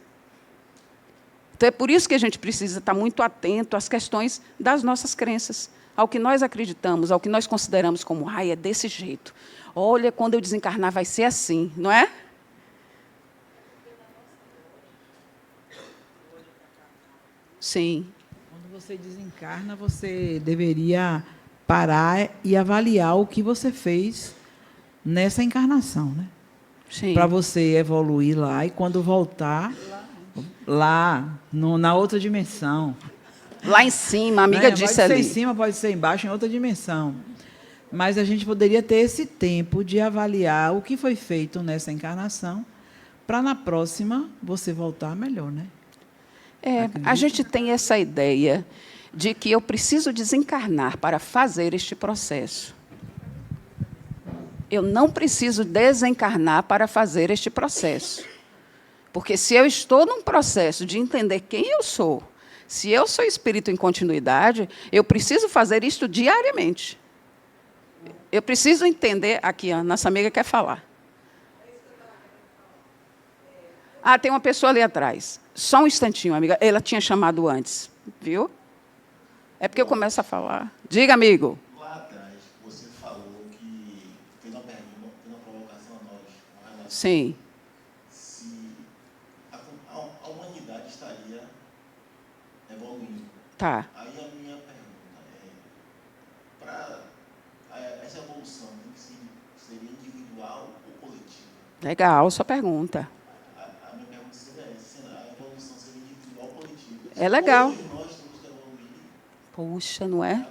Então, é por isso que a gente precisa estar muito atento às questões das nossas crenças, ao que nós acreditamos, ao que nós consideramos como, é desse jeito. Olha, quando eu desencarnar vai ser assim, não é? Sim. Quando você desencarna, você deveria parar e avaliar o que você fez nessa encarnação, né? Sim. Para você evoluir lá e quando voltar na outra dimensão. Lá em cima, a amiga disse ali. Pode ser em cima, pode ser embaixo, em outra dimensão. Mas a gente poderia ter esse tempo de avaliar o que foi feito nessa encarnação, para na próxima você voltar melhor, né? A gente tem essa ideia de que eu preciso desencarnar para fazer este processo. Eu não preciso desencarnar para fazer este processo. Porque se eu estou num processo de entender quem eu sou, se eu sou espírito em continuidade, eu preciso fazer isto diariamente. Eu preciso entender... Aqui, a nossa amiga quer falar. Tem uma pessoa ali atrás. Só um instantinho, amiga. Ela tinha chamado antes, viu? É porque eu começo a falar. Diga, amigo. Lá atrás, você falou que fez uma pergunta, fez uma provocação a nós. Com relação Sim. Se a humanidade estaria evoluindo. Tá. Aí a minha pergunta é, para essa evolução seria individual ou coletiva? Legal, sua pergunta. A minha pergunta seria essa, a evolução seria individual ou coletiva? É legal. Todos nós temos que evoluir. Puxa, não é?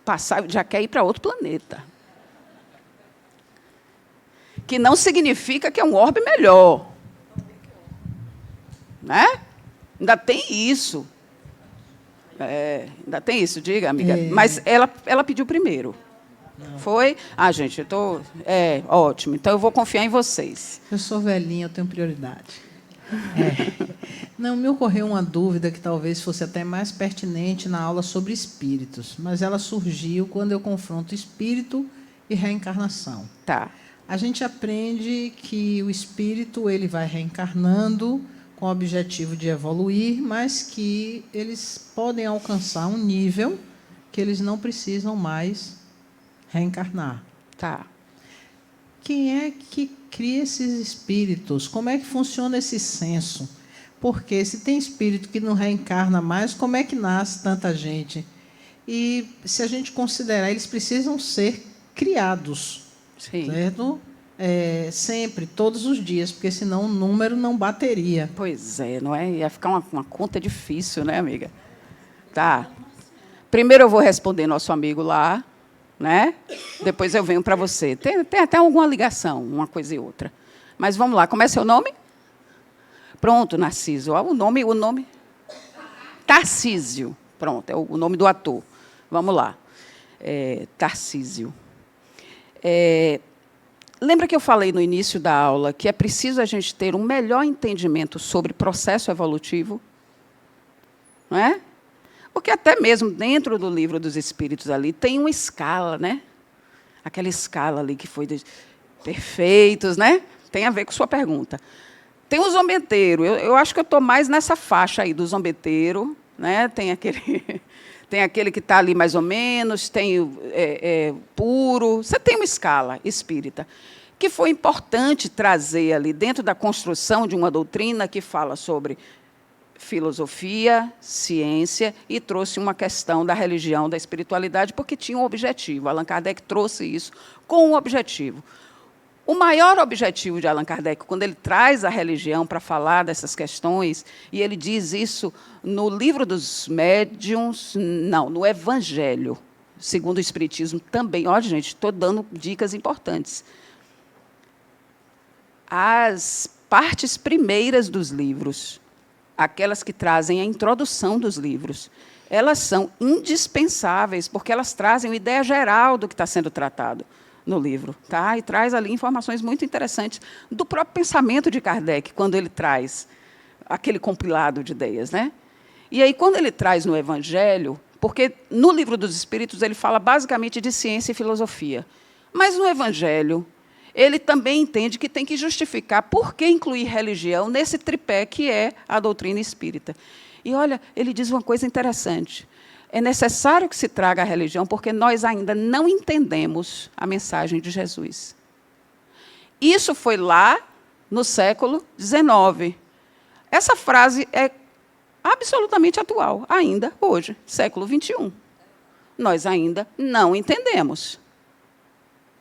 Passar, já quer ir para outro planeta. Que não significa que é um orbe melhor. Né? Ainda tem isso. Ainda tem isso, diga, amiga. Mas ela pediu primeiro. Não. Foi? Gente, eu estou... ótimo. Então, eu vou confiar em vocês. Eu sou velhinha, eu tenho prioridade. Não, me ocorreu uma dúvida que talvez fosse até mais pertinente na aula sobre espíritos, mas ela surgiu quando eu confronto espírito e reencarnação. Tá. A gente aprende que o espírito ele vai reencarnando com o objetivo de evoluir, mas que eles podem alcançar um nível que eles não precisam mais reencarnar. Tá. Quem é que cria esses espíritos? Como é que funciona esse censo? porque se tem espírito que não reencarna mais, como é que nasce tanta gente? E se a gente considerar, eles precisam ser criados, Sim. certo? Sempre, todos os dias, porque senão o número não bateria. Pois é, não é? Ia ficar uma conta difícil, né, amiga? Tá. Primeiro eu vou responder nosso amigo lá, né? Depois eu venho para você. Tem até alguma ligação, uma coisa e outra. Mas vamos lá, como é seu nome? Pronto, Narciso. O nome. Tarcísio. Pronto, é o nome do ator. Vamos lá. Tarcísio. Lembra que eu falei no início da aula que é preciso a gente ter um melhor entendimento sobre processo evolutivo? Não é? Porque até mesmo dentro do livro dos Espíritos ali tem uma escala, né? Aquela escala ali que foi de perfeitos, né? Tem a ver com sua pergunta. Tem o zombeteiro. Eu acho que eu estou mais nessa faixa aí do zombeteiro, né? Tem aquele que está ali mais ou menos, tem puro. Você tem uma escala espírita que foi importante trazer ali dentro da construção de uma doutrina que fala sobre filosofia, ciência, e trouxe uma questão da religião, da espiritualidade, porque tinha um objetivo. Allan Kardec trouxe isso com um objetivo. O maior objetivo de Allan Kardec, quando ele traz a religião para falar dessas questões, e ele diz isso no livro dos médiuns, não, no Evangelho, segundo o Espiritismo também. Olha, gente, estou dando dicas importantes. As partes primeiras dos livros, aquelas que trazem a introdução dos livros, elas são indispensáveis, porque elas trazem uma ideia geral do que está sendo tratado no livro, tá? E traz ali informações muito interessantes do próprio pensamento de Kardec, quando ele traz aquele compilado de ideias, né? E aí, quando ele traz no Evangelho, porque no Livro dos Espíritos ele fala basicamente de ciência e filosofia, mas no Evangelho ele também entende que tem que justificar por que incluir religião nesse tripé que é a doutrina espírita. E, olha, ele diz uma coisa interessante. É necessário que se traga a religião, porque nós ainda não entendemos a mensagem de Jesus. Isso foi lá no século XIX. Essa frase é absolutamente atual, ainda hoje, século XXI. Nós ainda não entendemos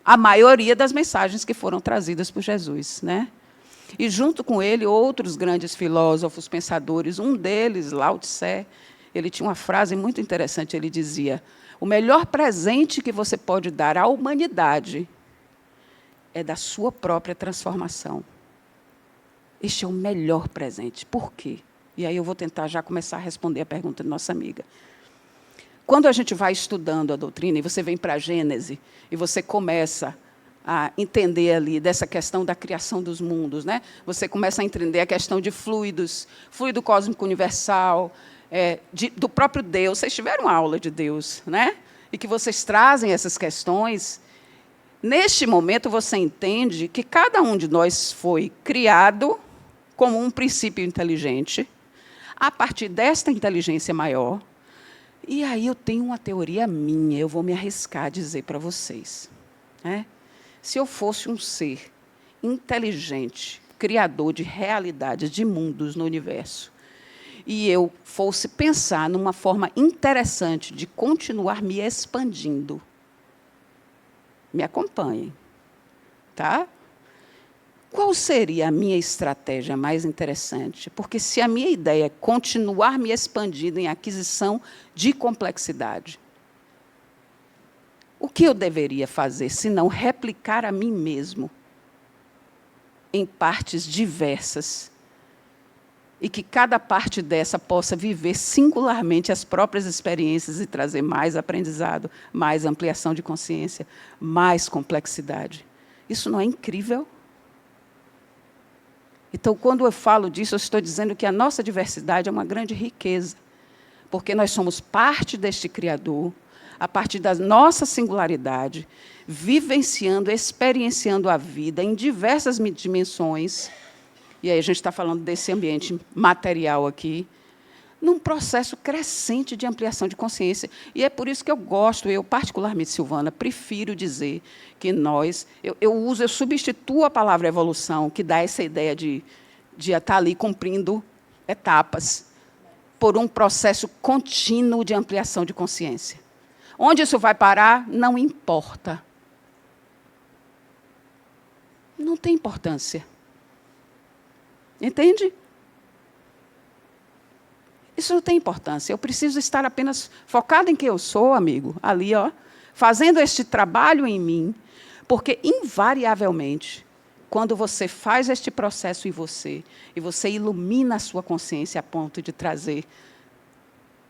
a maioria das mensagens que foram trazidas por Jesus, né? E, junto com ele, outros grandes filósofos, pensadores, um deles, Lao Tse, ele tinha uma frase muito interessante, ele dizia: o melhor presente que você pode dar à humanidade é da sua própria transformação. Este é o melhor presente. Por quê? E aí eu vou tentar já começar a responder a pergunta da nossa amiga. Quando a gente vai estudando a doutrina, e você vem para a Gênese, e você começa a entender ali dessa questão da criação dos mundos, né? Você começa a entender a questão de fluidos, fluido cósmico universal, do próprio Deus. Vocês tiveram aula de Deus, né? E que vocês trazem essas questões. Neste momento, você entende que cada um de nós foi criado como um princípio inteligente, a partir desta inteligência maior. E aí eu tenho uma teoria minha, eu vou me arriscar a dizer para vocês, né? Se eu fosse um ser inteligente, criador de realidades, de mundos no universo, e eu fosse pensar numa forma interessante de continuar me expandindo, me acompanhem, tá? Qual seria a minha estratégia mais interessante? Porque se a minha ideia é continuar me expandindo em aquisição de complexidade, o que eu deveria fazer, se não replicar a mim mesmo em partes diversas, e que cada parte dessa possa viver singularmente as próprias experiências e trazer mais aprendizado, mais ampliação de consciência, mais complexidade? Isso não é incrível? Então, quando eu falo disso, eu estou dizendo que a nossa diversidade é uma grande riqueza, porque nós somos parte deste Criador, a partir da nossa singularidade, vivenciando, experienciando a vida em diversas dimensões, e aí a gente está falando desse ambiente material aqui, num processo crescente de ampliação de consciência. E é por isso que eu gosto, eu particularmente, Silvana, prefiro dizer que nós, eu substituo a palavra evolução, que dá essa ideia de estar ali cumprindo etapas por um processo contínuo de ampliação de consciência. Onde isso vai parar, não importa. Não tem importância. Entende? Isso não tem importância. Eu preciso estar apenas focado em quem eu sou, amigo, ali, ó, fazendo este trabalho em mim, porque, invariavelmente, quando você faz este processo em você, e você ilumina a sua consciência a ponto de trazer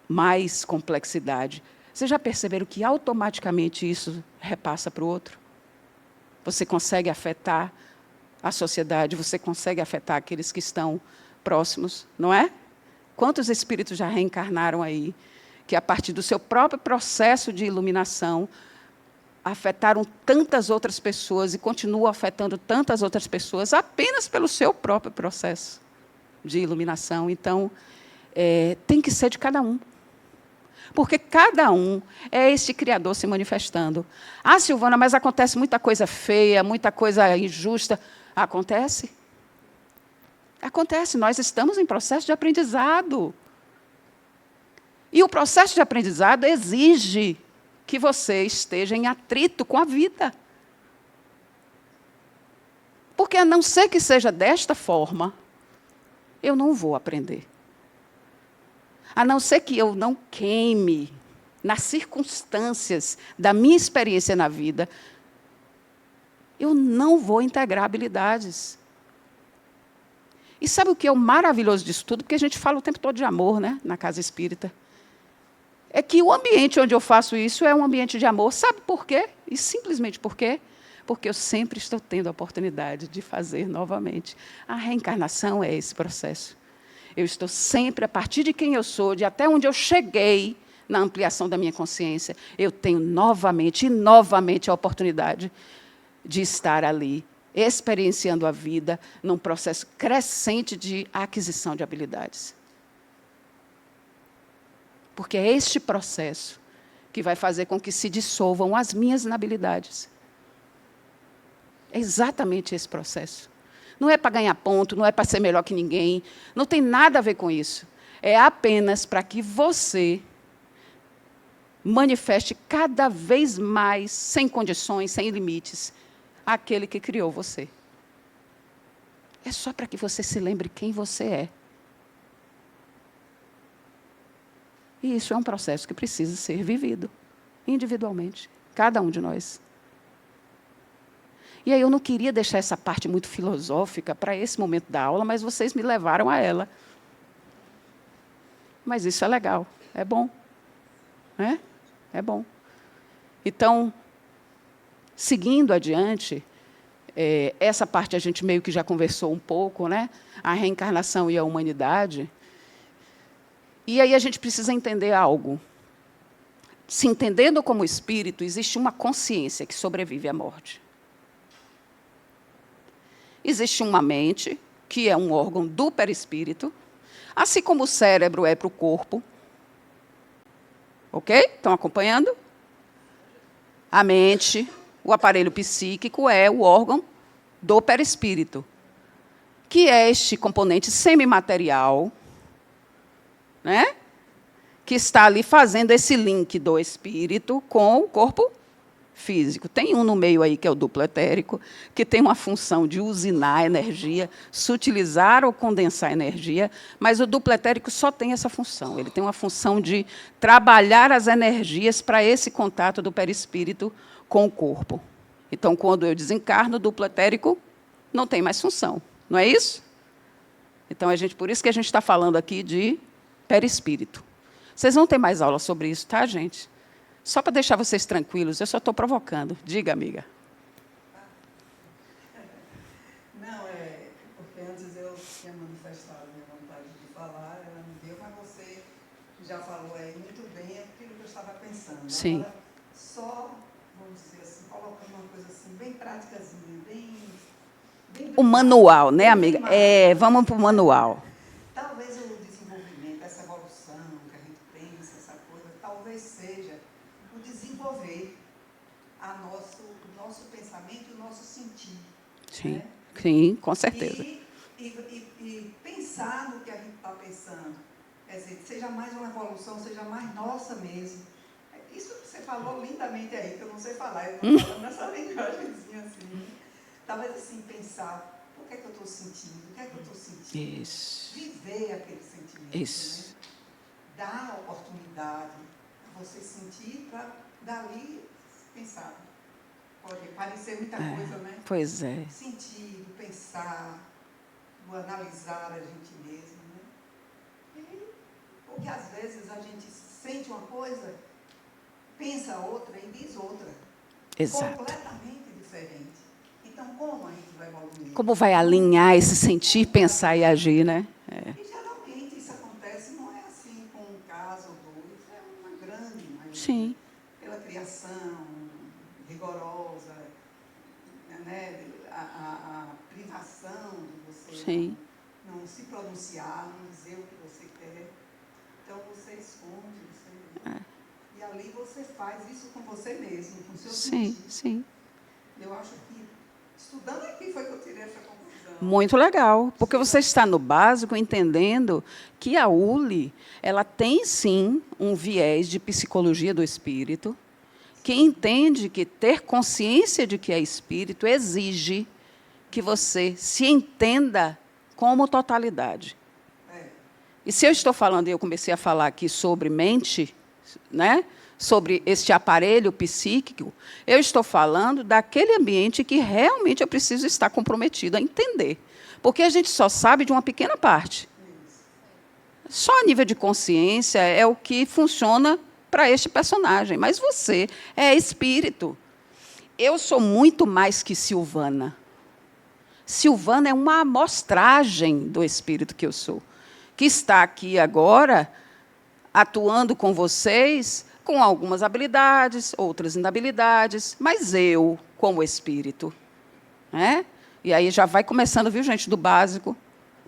mais complexidade, vocês já perceberam que automaticamente isso repassa para o outro? Você consegue afetar a sociedade, você consegue afetar aqueles que estão próximos, não é? Quantos espíritos já reencarnaram aí, que a partir do seu próprio processo de iluminação, afetaram tantas outras pessoas e continuam afetando tantas outras pessoas apenas pelo seu próprio processo de iluminação. Então, tem que ser de cada um. Porque cada um é este Criador se manifestando. Ah, Silvana, mas acontece muita coisa feia, muita coisa injusta. Acontece. Acontece, nós estamos em processo de aprendizado. E o processo de aprendizado exige que você esteja em atrito com a vida. Porque, a não ser que seja desta forma, eu não vou aprender. A não ser que eu não queime nas circunstâncias da minha experiência na vida, eu não vou integrar habilidades. E sabe o que é o maravilhoso disso tudo? Porque a gente fala o tempo todo de amor, né, na casa espírita. É que o ambiente onde eu faço isso é um ambiente de amor. Sabe por quê? E simplesmente por quê? Porque eu sempre estou tendo a oportunidade de fazer novamente. A reencarnação é esse processo. Eu estou sempre, a partir de quem eu sou, de até onde eu cheguei na ampliação da minha consciência, eu tenho novamente e novamente a oportunidade de estar ali, experienciando a vida num processo crescente de aquisição de habilidades. Porque é este processo que vai fazer com que se dissolvam as minhas inabilidades. É exatamente esse processo. Não é para ganhar ponto, não é para ser melhor que ninguém, não tem nada a ver com isso. É apenas para que você manifeste cada vez mais, sem condições, sem limites, aquele que criou você. É só para que você se lembre quem você é. E isso é um processo que precisa ser vivido individualmente, cada um de nós. E aí eu não queria deixar essa parte muito filosófica para esse momento da aula, mas vocês me levaram a ela. Mas isso é legal, é bom. Né? É bom. Então, seguindo adiante, essa parte a gente meio que já conversou um pouco, né? A reencarnação e a humanidade. E aí a gente precisa entender algo. Se entendendo como espírito, existe uma consciência que sobrevive à morte. Existe uma mente, que é um órgão do perispírito, assim como o cérebro é para o corpo. Ok? Estão acompanhando? A mente, o aparelho psíquico, é o órgão do perispírito, que é este componente semimaterial, né? Que está ali fazendo esse link do espírito com o corpo físico. Tem um no meio aí, que é o duplo etérico, que tem uma função de usinar energia, sutilizar ou condensar energia, mas o duplo etérico só tem essa função. Ele tem uma função de trabalhar as energias para esse contato do perispírito com o corpo. Então, quando eu desencarno, o duplo etérico não tem mais função. Não é isso? Então, por isso que a gente está falando aqui de perispírito. Vocês vão ter mais aula sobre isso, tá, gente? Só para deixar vocês tranquilos, eu só estou provocando. Diga, amiga. Não, porque antes eu tinha manifestado minha vontade de falar, ela me deu, mas você já falou aí muito bem aquilo que eu estava pensando. Sim. Agora, só, vamos dizer assim, colocando uma coisa assim, bem práticazinha, bem o manual, né, amiga? Vamos para o manual. Talvez o desenvolvimento, essa evolução que a gente pensa, essa coisa, talvez seja o desenvolver o nosso pensamento e o nosso sentir. Sim, né? sim, com certeza. E pensar no que a gente está pensando Quer dizer, seja mais uma evolução, seja mais nossa mesmo. Isso que você falou lindamente aí, que eu não sei falar, eu estou falando nessa linguagemzinha assim. Talvez assim, pensar, o que é que eu estou sentindo? O que é que eu estou sentindo? Isso. Viver aquele sentimento. Isso. Né? Dar a oportunidade a você sentir para dali pensar. Pode parecer muita coisa, né? Pois é. Sentir, pensar, o analisar a gente mesmo, né? Porque às vezes a gente sente uma coisa, pensa outra e diz outra. Exato. Completamente diferente. Então, como a gente vai evoluir? Como vai alinhar esse sentir, pensar e agir, né? E geralmente isso acontece, não é assim com um caso ou dois, é uma grande maioria. Sim. Pela criação rigorosa, né? A privação de você não se pronunciar, não dizer o que você quer. Então, você esconde, e ali você faz isso com você mesmo, com o seu sentido. Sim. Eu acho que, estudando aqui, foi que eu tirei essa conclusão. Muito legal, porque você está no básico entendendo que a ULI, ela tem, sim, um viés de psicologia do espírito, que entende que ter consciência de que é espírito exige que você se entenda como totalidade. E se eu estou falando, e eu comecei a falar aqui sobre mente, né, sobre este aparelho psíquico, eu estou falando daquele ambiente que realmente eu preciso estar comprometido a entender. Porque a gente só sabe de uma pequena parte. Só a nível de consciência é o que funciona para este personagem. Mas você é espírito. Eu sou muito mais que Silvana. Silvana é uma amostragem do espírito que eu sou, que está aqui agora, atuando com vocês, com algumas habilidades, outras inabilidades, mas eu, como espírito. Né? E aí já vai começando, viu, gente, do básico,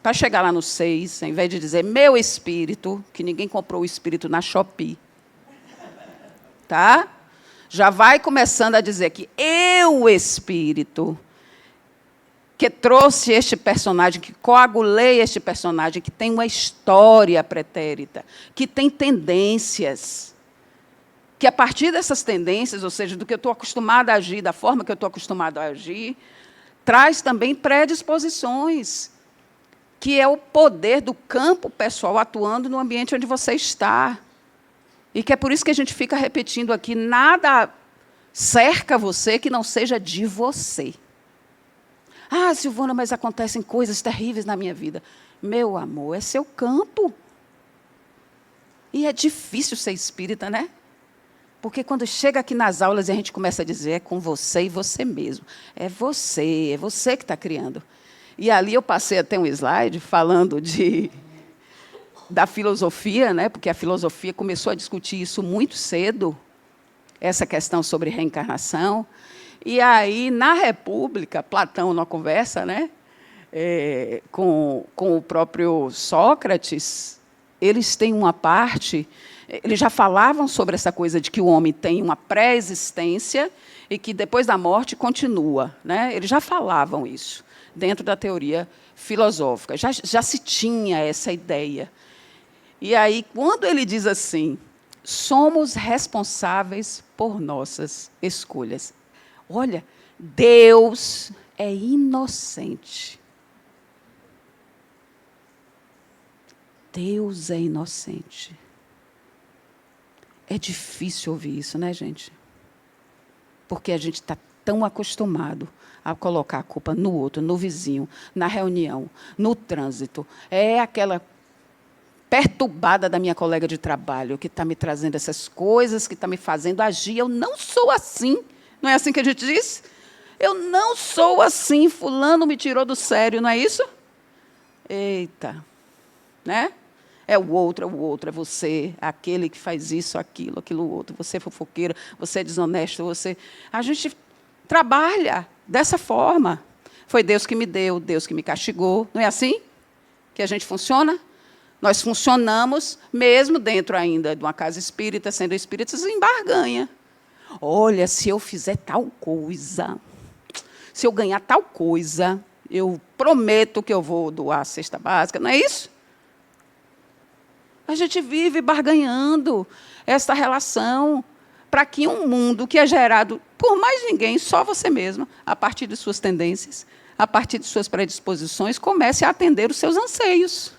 para chegar lá no 6, ao invés de dizer meu espírito, que ninguém comprou o espírito na Shopee. Tá? Já vai começando a dizer que eu, espírito, que trouxe este personagem, que coagulei este personagem, que tem uma história pretérita, que tem tendências, que a partir dessas tendências, ou seja, do que eu estou acostumada a agir, da forma que eu estou acostumado a agir, traz também predisposições, que é o poder do campo pessoal atuando no ambiente onde você está. E que é por isso que a gente fica repetindo aqui, nada cerca você que não seja de você. Ah, Silvana, mas acontecem coisas terríveis na minha vida. Meu amor, é seu campo. E é difícil ser espírita, né? Porque quando chega aqui nas aulas e a gente começa a dizer, é com você e você mesmo. É você que está criando. E ali eu passei até um slide falando da filosofia, né? Porque a filosofia começou a discutir isso muito cedo, essa questão sobre reencarnação. E aí, na República, Platão, numa conversa, né, com o próprio Sócrates, eles têm uma parte, eles já falavam sobre essa coisa de que o homem tem uma pré-existência e que depois da morte continua. Né? Eles já falavam isso dentro da teoria filosófica, já se tinha essa ideia. E aí, quando ele diz assim, somos responsáveis por nossas escolhas. Olha, Deus é inocente. Deus é inocente. É difícil ouvir isso, né, gente? Porque a gente está tão acostumado a colocar a culpa no outro, no vizinho, na reunião, no trânsito. É aquela perturbada da minha colega de trabalho que está me trazendo essas coisas, que está me fazendo agir. Eu não sou assim. Não é assim que a gente diz? Eu não sou assim, fulano me tirou do sério, não é isso? Eita. Né? É o outro, é você, aquele que faz isso, aquilo outro. Você é fofoqueiro, você é desonesto, você... A gente trabalha dessa forma. Foi Deus que me deu, Deus que me castigou. Não é assim que a gente funciona? Nós funcionamos, mesmo dentro ainda de uma casa espírita, sendo espíritas, em barganha. Olha, se eu fizer tal coisa, se eu ganhar tal coisa, eu prometo que eu vou doar a cesta básica. Não é isso? A gente vive barganhando esta relação para que um mundo que é gerado por mais ninguém, só você mesmo, a partir de suas tendências, a partir de suas predisposições, comece a atender os seus anseios.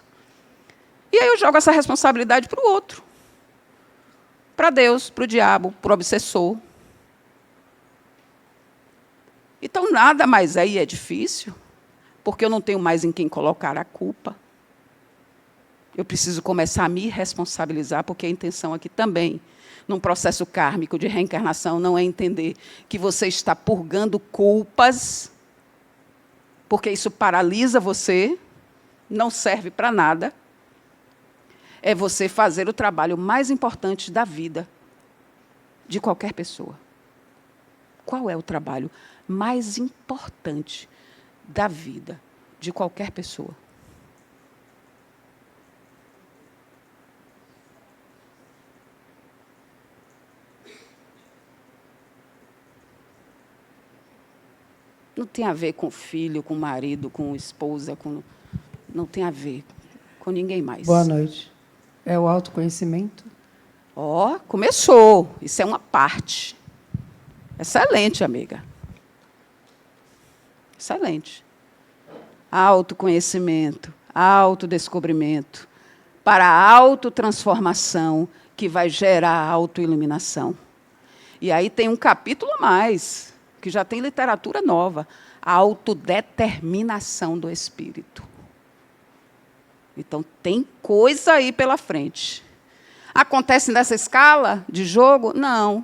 E aí eu jogo essa responsabilidade para o outro. Para Deus, para o diabo, para o obsessor. Então, nada mais aí é difícil, porque eu não tenho mais em quem colocar a culpa. Eu preciso começar a me responsabilizar, porque a intenção aqui também, num processo kármico de reencarnação, não é entender que você está purgando culpas, porque isso paralisa você, não serve para nada. É você fazer o trabalho mais importante da vida de qualquer pessoa. Qual é o trabalho mais importante da vida de qualquer pessoa? Não tem a ver com filho, com marido, com esposa, não tem a ver com ninguém mais. Boa noite. É o autoconhecimento? Começou. Isso é uma parte. Excelente, amiga. Excelente. Autoconhecimento, autodescobrimento, para a autotransformação que vai gerar a autoiluminação. E aí tem um capítulo a mais, que já tem literatura nova, a autodeterminação do espírito. Então, tem coisa aí pela frente. Acontece nessa escala de jogo? Não.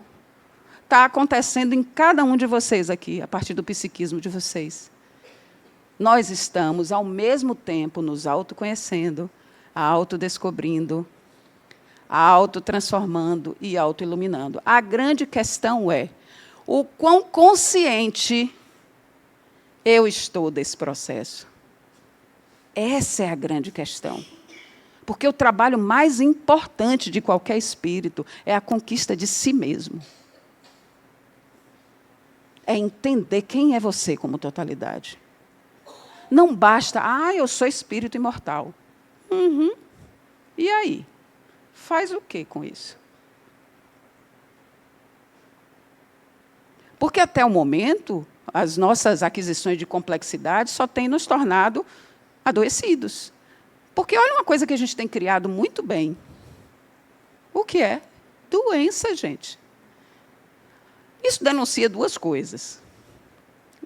Está acontecendo em cada um de vocês aqui, a partir do psiquismo de vocês. Nós estamos, ao mesmo tempo, nos autoconhecendo, autodescobrindo, autotransformando e autoiluminando. A grande questão é o quão consciente eu estou desse processo. Essa é a grande questão. Porque o trabalho mais importante de qualquer espírito é a conquista de si mesmo. É entender quem é você como totalidade. Não basta, eu sou espírito imortal. E aí? Faz o quê com isso? Porque até o momento, as nossas aquisições de complexidade só têm nos tornado adoecidos. Porque olha uma coisa que a gente tem criado muito bem. O que é? Doença, gente. Isso denuncia duas coisas.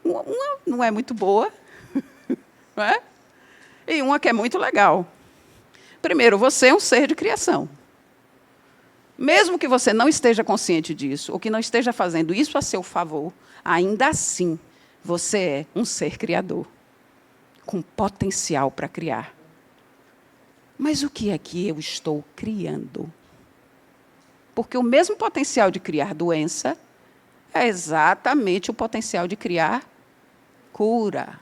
Uma não é muito boa, não é? E uma que é muito legal. Primeiro, você é um ser de criação. Mesmo que você não esteja consciente disso, ou que não esteja fazendo isso a seu favor, ainda assim, você é um ser criador, com potencial para criar. Mas o que é que eu estou criando? Porque o mesmo potencial de criar doença é exatamente o potencial de criar cura.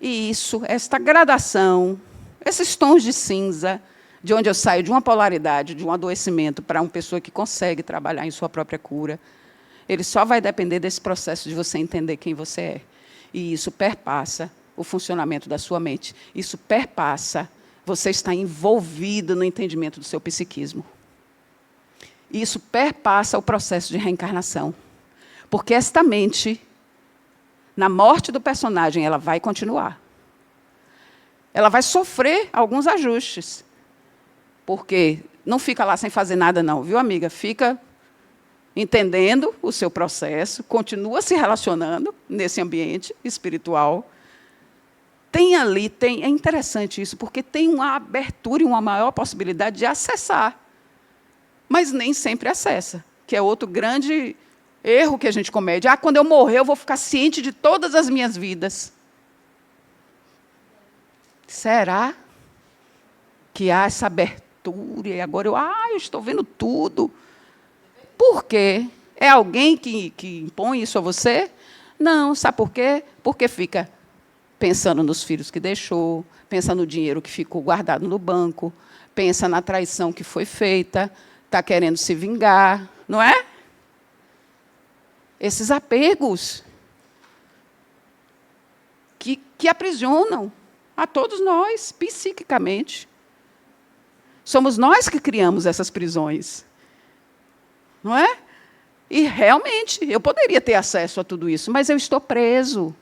E isso, esta gradação, esses tons de cinza, de onde eu saio de uma polaridade, de um adoecimento, para uma pessoa que consegue trabalhar em sua própria cura, ele só vai depender desse processo de você entender quem você é. E isso perpassa o funcionamento da sua mente. Isso perpassa, você está envolvido no entendimento do seu psiquismo. Isso perpassa o processo de reencarnação. Porque esta mente, na morte do personagem, ela vai continuar. Ela vai sofrer alguns ajustes. Porque não fica lá sem fazer nada, não, viu, amiga? Fica entendendo o seu processo, continua se relacionando nesse ambiente espiritual. É interessante isso, porque tem uma abertura e uma maior possibilidade de acessar. Mas nem sempre acessa, que é outro grande erro que a gente comete. Quando eu morrer, eu vou ficar ciente de todas as minhas vidas. Será que há essa abertura? E agora eu estou vendo tudo. Por quê? É alguém que impõe isso a você? Não, sabe por quê? Porque fica pensando nos filhos que deixou, pensa no dinheiro que ficou guardado no banco, pensa na traição que foi feita, está querendo se vingar, não é? Esses apegos que aprisionam a todos nós, psiquicamente. Somos nós que criamos essas prisões. Não é? E, realmente, eu poderia ter acesso a tudo isso, mas eu estou preso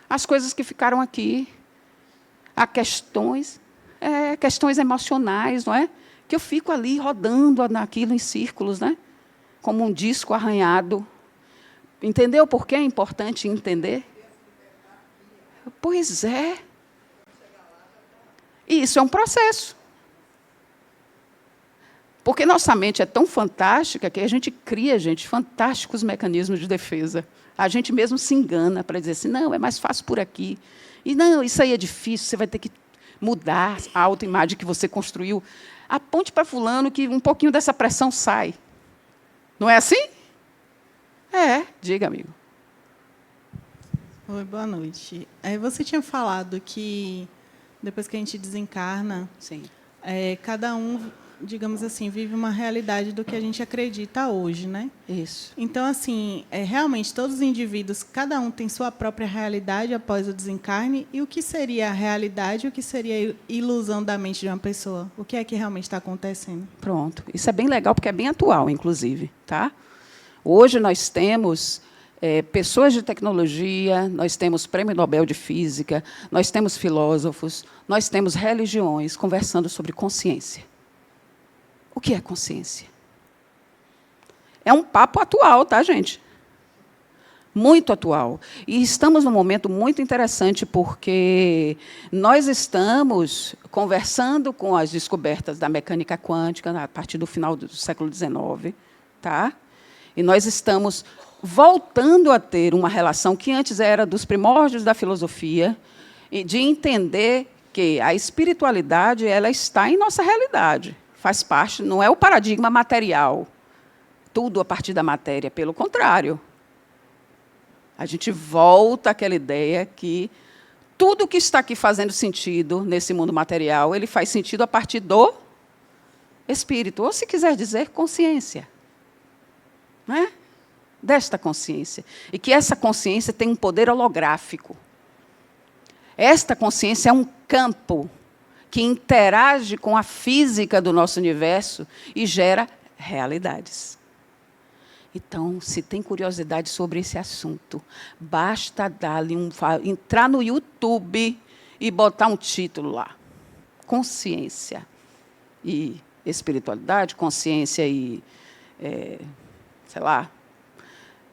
às coisas que ficaram aqui, a questões emocionais, não é? Que eu fico ali rodando naquilo em círculos, né? Como um disco arranhado. Entendeu por que é importante entender? Pois é. E isso é um processo. Porque nossa mente é tão fantástica que a gente cria, fantásticos mecanismos de defesa. A gente mesmo se engana para dizer assim, não, é mais fácil por aqui. E, não, isso aí é difícil, você vai ter que mudar a autoimagem que você construiu. Aponte para fulano que um pouquinho dessa pressão sai. Não é assim? Diga, amigo. Oi, boa noite. Você tinha falado que, depois que a gente desencarna, sim, cada um, digamos assim, vive uma realidade do que a gente acredita hoje, né? Isso. Então, assim, realmente, todos os indivíduos, cada um tem sua própria realidade após o desencarne, e o que seria a realidade e o que seria a ilusão da mente de uma pessoa? O que é que realmente está acontecendo? Pronto. Isso é bem legal, porque é bem atual, inclusive. Tá? Hoje nós temos pessoas de tecnologia, nós temos Prêmio Nobel de Física, nós temos filósofos, nós temos religiões conversando sobre consciência. O que é consciência? É um papo atual, tá, gente? Muito atual. E estamos num momento muito interessante, porque nós estamos conversando com as descobertas da mecânica quântica a partir do final do século XIX, tá? E nós estamos voltando a ter uma relação que antes era dos primórdios da filosofia, e de entender que a espiritualidade ela está em nossa realidade. Faz parte, não é o paradigma material, tudo a partir da matéria, pelo contrário. A gente volta àquela ideia que tudo que está aqui fazendo sentido nesse mundo material, ele faz sentido a partir do espírito, ou, se quiser dizer, consciência. Não é? Desta consciência. E que essa consciência tem um poder holográfico. Esta consciência é um campo que interage com a física do nosso universo e gera realidades. Então, se tem curiosidade sobre esse assunto, basta entrar no YouTube e botar um título lá. Consciência e espiritualidade, consciência e, sei lá,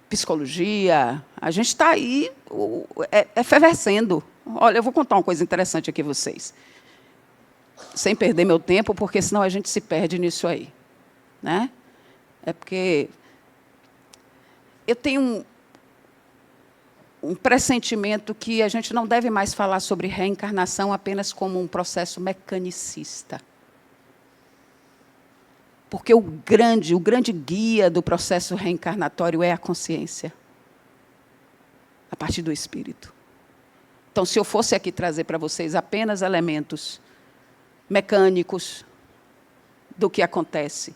psicologia. A gente está aí efervescendo. Olha, eu vou contar uma coisa interessante aqui a vocês. Sem perder meu tempo, porque senão a gente se perde nisso aí. Né? É porque eu tenho um pressentimento que a gente não deve mais falar sobre reencarnação apenas como um processo mecanicista. Porque o grande guia do processo reencarnatório é a consciência, a partir do espírito. Então, se eu fosse aqui trazer para vocês apenas elementos mecânicos do que acontece,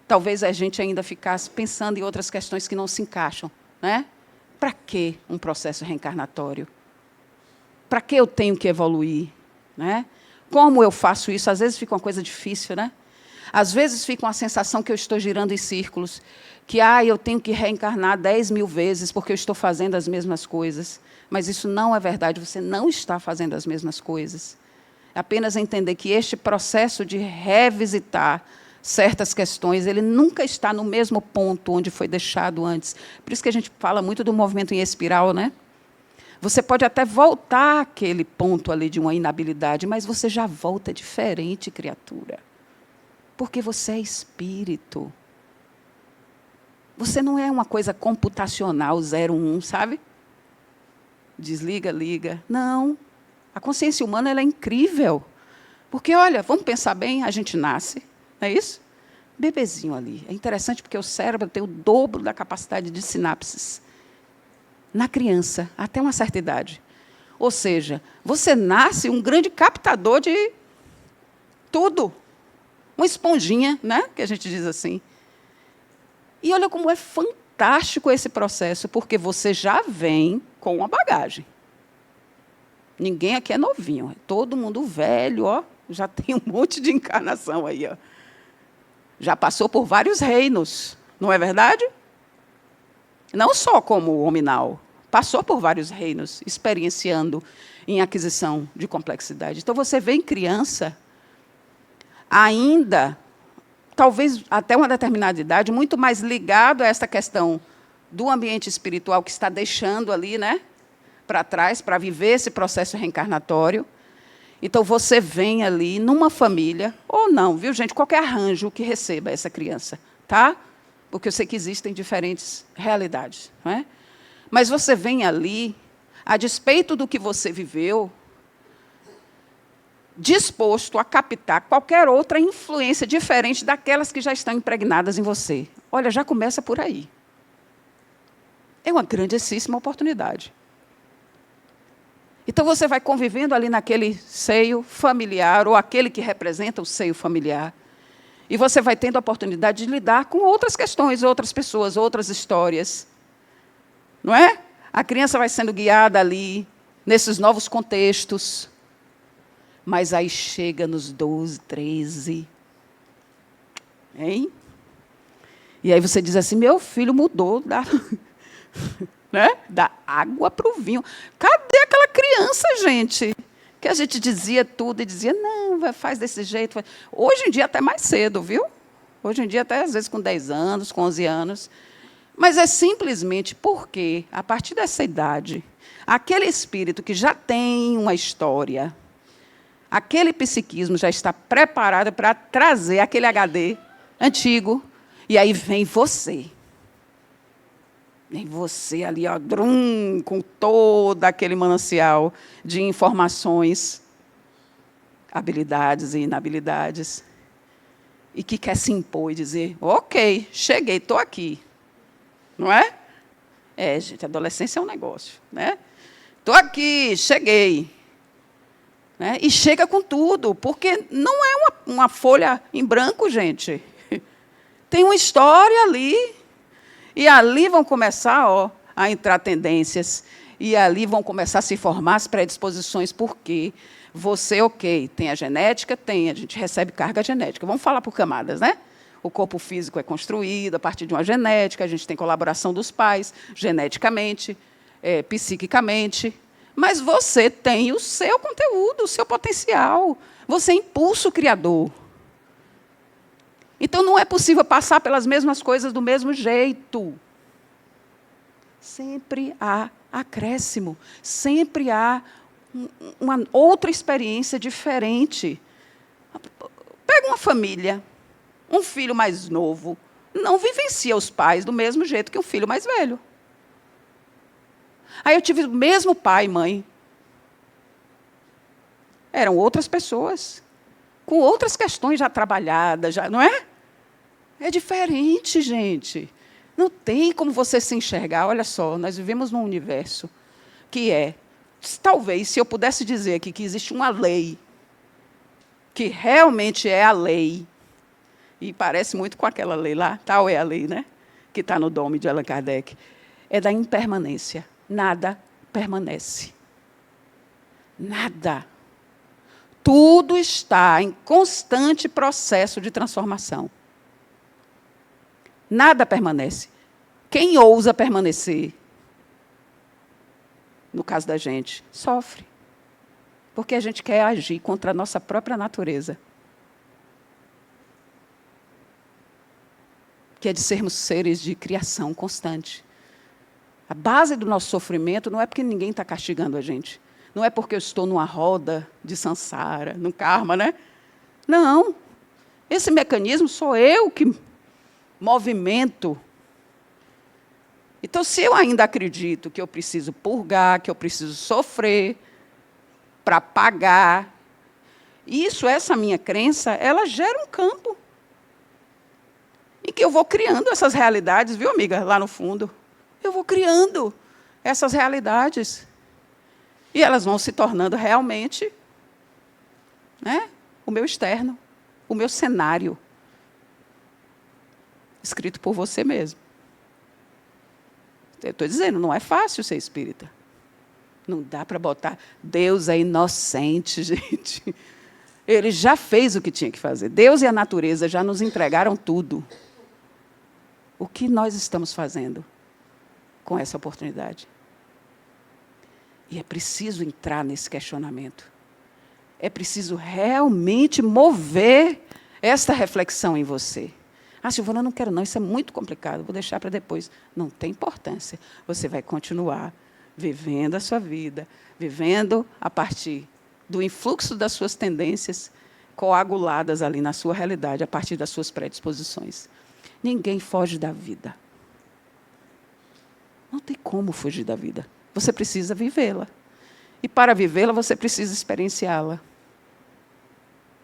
talvez a gente ainda ficasse pensando em outras questões que não se encaixam. Né? Para que um processo reencarnatório? Para que eu tenho que evoluir? Né? Como eu faço isso? Às vezes fica uma coisa difícil, né? Às vezes fica uma sensação que eu estou girando em círculos, que eu tenho que reencarnar 10.000 vezes porque eu estou fazendo as mesmas coisas. Mas isso não é verdade, você não está fazendo as mesmas coisas. É apenas entender que este processo de revisitar certas questões, ele nunca está no mesmo ponto onde foi deixado antes. Por isso que a gente fala muito do movimento em espiral, né? Você pode até voltar àquele ponto ali de uma inabilidade, mas você já volta diferente, criatura. Porque você é espírito. Você não é uma coisa computacional 01, sabe? Desliga, liga. Não. A consciência humana ela é incrível. Porque, olha, vamos pensar bem, a gente nasce, não é isso? Bebezinho ali. É interessante porque o cérebro tem o dobro da capacidade de sinapses. Na criança, até uma certa idade. Ou seja, você nasce um grande captador de tudo. Uma esponjinha, né? Que a gente diz assim. E olha como é fantástico esse processo, porque você já vem com uma bagagem. Ninguém aqui é novinho, é todo mundo velho, ó, já tem um monte de encarnação aí. Ó. Já passou por vários reinos, não é verdade? Não só como hominal, passou por vários reinos, experienciando em aquisição de complexidade. Então, você vê em criança, ainda, talvez até uma determinada idade, muito mais ligado a essa questão do ambiente espiritual que está deixando ali, né, para trás, para viver esse processo reencarnatório. Então, você vem ali numa família, ou não, viu, gente? Qualquer arranjo que receba essa criança, tá? Porque eu sei que existem diferentes realidades, não é? Mas você vem ali, a despeito do que você viveu, disposto a captar qualquer outra influência diferente daquelas que já estão impregnadas em você. Olha, já começa por aí. É uma grandíssima oportunidade. Então, você vai convivendo ali naquele seio familiar, ou aquele que representa o seio familiar, e você vai tendo a oportunidade de lidar com outras questões, outras pessoas, outras histórias. Não é? A criança vai sendo guiada ali, nesses novos contextos. Mas aí chega nos 12, 13. Hein? E aí você diz assim, meu filho mudou né? Da água para o vinho. Cadê aquela criança, gente? Que a gente dizia tudo e dizia, não, faz desse jeito. Hoje em dia até mais cedo, viu? Hoje em dia até às vezes com 10 anos, com 11 anos. Mas é simplesmente porque, a partir dessa idade, aquele espírito que já tem uma história, aquele psiquismo já está preparado para trazer aquele HD antigo, e aí vem você. Vem você ali, ó, drum, com todo aquele manancial de informações, habilidades e inabilidades, e que quer se impor e dizer, ok, cheguei, estou aqui. Não é? É, gente, adolescência é um negócio. Né? Estou aqui, cheguei. Né? E chega com tudo, porque não é uma folha em branco, gente. Tem uma história ali. E ali vão começar a entrar tendências. E ali vão começar a se formar as predisposições. Porque você, ok, tem a genética, tem, a gente recebe carga genética. Vamos falar por camadas, né? O corpo físico é construído a partir de uma genética, a gente tem colaboração dos pais, geneticamente, psiquicamente. Mas você tem o seu conteúdo, o seu potencial. Você é impulso criador. Então, não é possível passar pelas mesmas coisas do mesmo jeito. Sempre há acréscimo, sempre há uma outra experiência diferente. Pega uma família, um filho mais novo, não vivencia os pais do mesmo jeito que um filho mais velho. Aí eu tive o mesmo pai e mãe. Eram outras pessoas, com outras questões já trabalhadas, já, não é? É diferente, gente. Não tem como você se enxergar. Olha só, nós vivemos num universo que talvez, se eu pudesse dizer aqui que existe uma lei, que realmente é a lei, e parece muito com aquela lei lá, tal é a lei, né? Que está no Dome de Allan Kardec, é da impermanência. Nada permanece. Nada. Tudo está em constante processo de transformação. Nada permanece. Quem ousa permanecer, no caso da gente, sofre. Porque a gente quer agir contra a nossa própria natureza. Que é de sermos seres de criação constante. A base do nosso sofrimento não é porque ninguém está castigando a gente. Não é porque eu estou numa roda de samsara, no karma, né? Não. Esse mecanismo sou eu que movimento. Então, se eu ainda acredito que eu preciso purgar, que eu preciso sofrer para pagar, essa minha crença, ela gera um campo. E que eu vou criando essas realidades, viu, amiga, lá no fundo? Eu vou criando essas realidades. E elas vão se tornando realmente, né, o meu externo, o meu cenário, escrito por você mesmo. Eu estou dizendo, não é fácil ser espírita. Não dá para botar... Deus é inocente, gente. Ele já fez o que tinha que fazer. Deus e a natureza já nos entregaram tudo. O que nós estamos fazendo com essa oportunidade? E é preciso entrar nesse questionamento. É preciso realmente mover esta reflexão em você. Ah, Silvana, eu não quero não, isso é muito complicado, vou deixar para depois. Não tem importância. Você vai continuar vivendo a sua vida, vivendo a partir do influxo das suas tendências coaguladas ali na sua realidade, a partir das suas predisposições. Ninguém foge da vida. Não tem como fugir da vida. Você precisa vivê-la. E, para vivê-la, você precisa experienciá-la.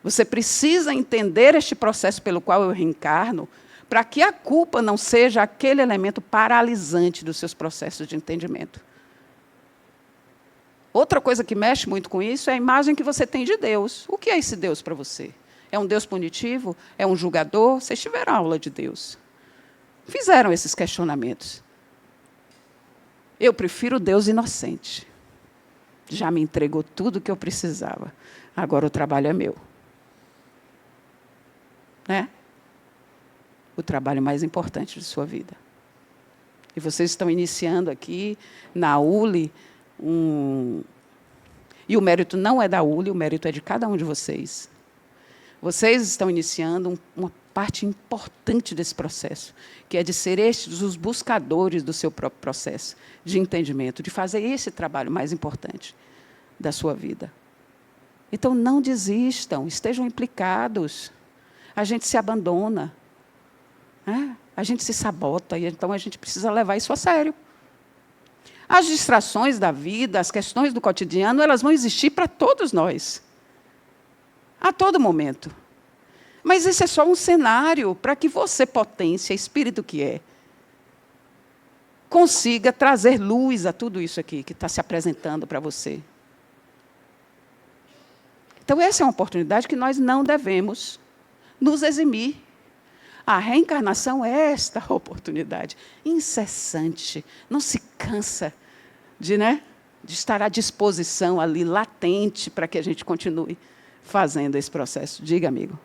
Você precisa entender este processo pelo qual eu reencarno, para que a culpa não seja aquele elemento paralisante dos seus processos de entendimento. Outra coisa que mexe muito com isso é a imagem que você tem de Deus. O que é esse Deus para você? É um Deus punitivo? É um julgador? Vocês tiveram aula de Deus. Fizeram esses questionamentos. Eu prefiro Deus inocente. Já me entregou tudo o que eu precisava. Agora o trabalho é meu. Né? O trabalho mais importante de sua vida. E vocês estão iniciando aqui, na ULI, e o mérito não é da ULI, o mérito é de cada um de vocês. Vocês estão iniciando uma parte importante desse processo, que é de ser estes os buscadores do seu próprio processo de entendimento, de fazer esse trabalho mais importante da sua vida. Então, não desistam, estejam implicados. A gente se abandona, né? A gente se sabota, e então a gente precisa levar isso a sério. As distrações da vida, as questões do cotidiano, elas vão existir para todos nós, a todo momento. Mas esse é só um cenário para que você, potência, espírito que é, consiga trazer luz a tudo isso aqui que está se apresentando para você. Então, essa é uma oportunidade que nós não devemos nos eximir. A reencarnação é esta oportunidade incessante. Não se cansa de estar à disposição ali, latente, para que a gente continue fazendo esse processo. Diga, amigo.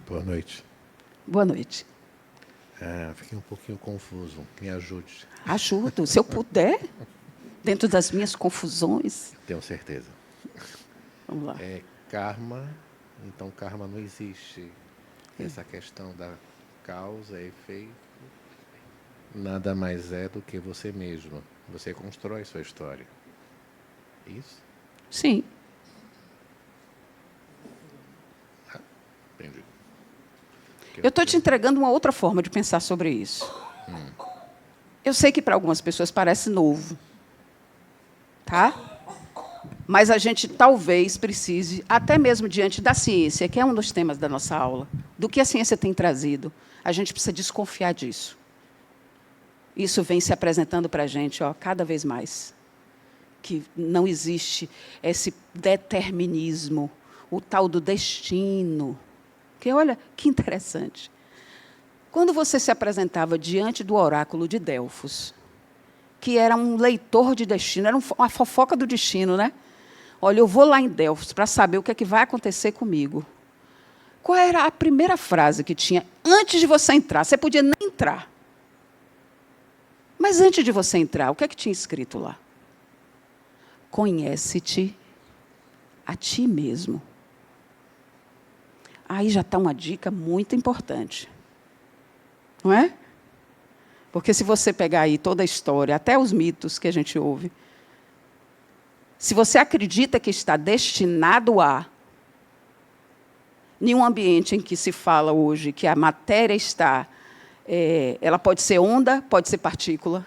Boa noite. Boa noite. Fiquei um pouquinho confuso. Me ajude. Ajudo, se eu puder, dentro das minhas confusões. Tenho certeza. Vamos lá. Karma, então karma não existe. Essa questão da causa e efeito nada mais é do que você mesmo. Você constrói sua história. Isso? Sim. Entendi. Eu estou te entregando uma outra forma de pensar sobre isso. Eu sei que para algumas pessoas parece novo. Tá? Mas a gente talvez precise, até mesmo diante da ciência, que é um dos temas da nossa aula, do que a ciência tem trazido, a gente precisa desconfiar disso. Isso vem se apresentando para a gente cada vez mais. Que não existe esse determinismo, o tal do destino. Porque, olha, que interessante. Quando você se apresentava diante do oráculo de Delfos, que era um leitor de destino, era uma fofoca do destino, né? Olha, eu vou lá em Delfos para saber o que é que vai acontecer comigo. Qual era a primeira frase que tinha antes de você entrar? Você podia nem entrar. Mas antes de você entrar, o que é que tinha escrito lá? Conhece-te a ti mesmo. Aí já está uma dica muito importante. Não é? Porque se você pegar aí toda a história, até os mitos que a gente ouve, se você acredita que está destinado a, em um ambiente em que se fala hoje que a matéria está, ela pode ser onda, pode ser partícula,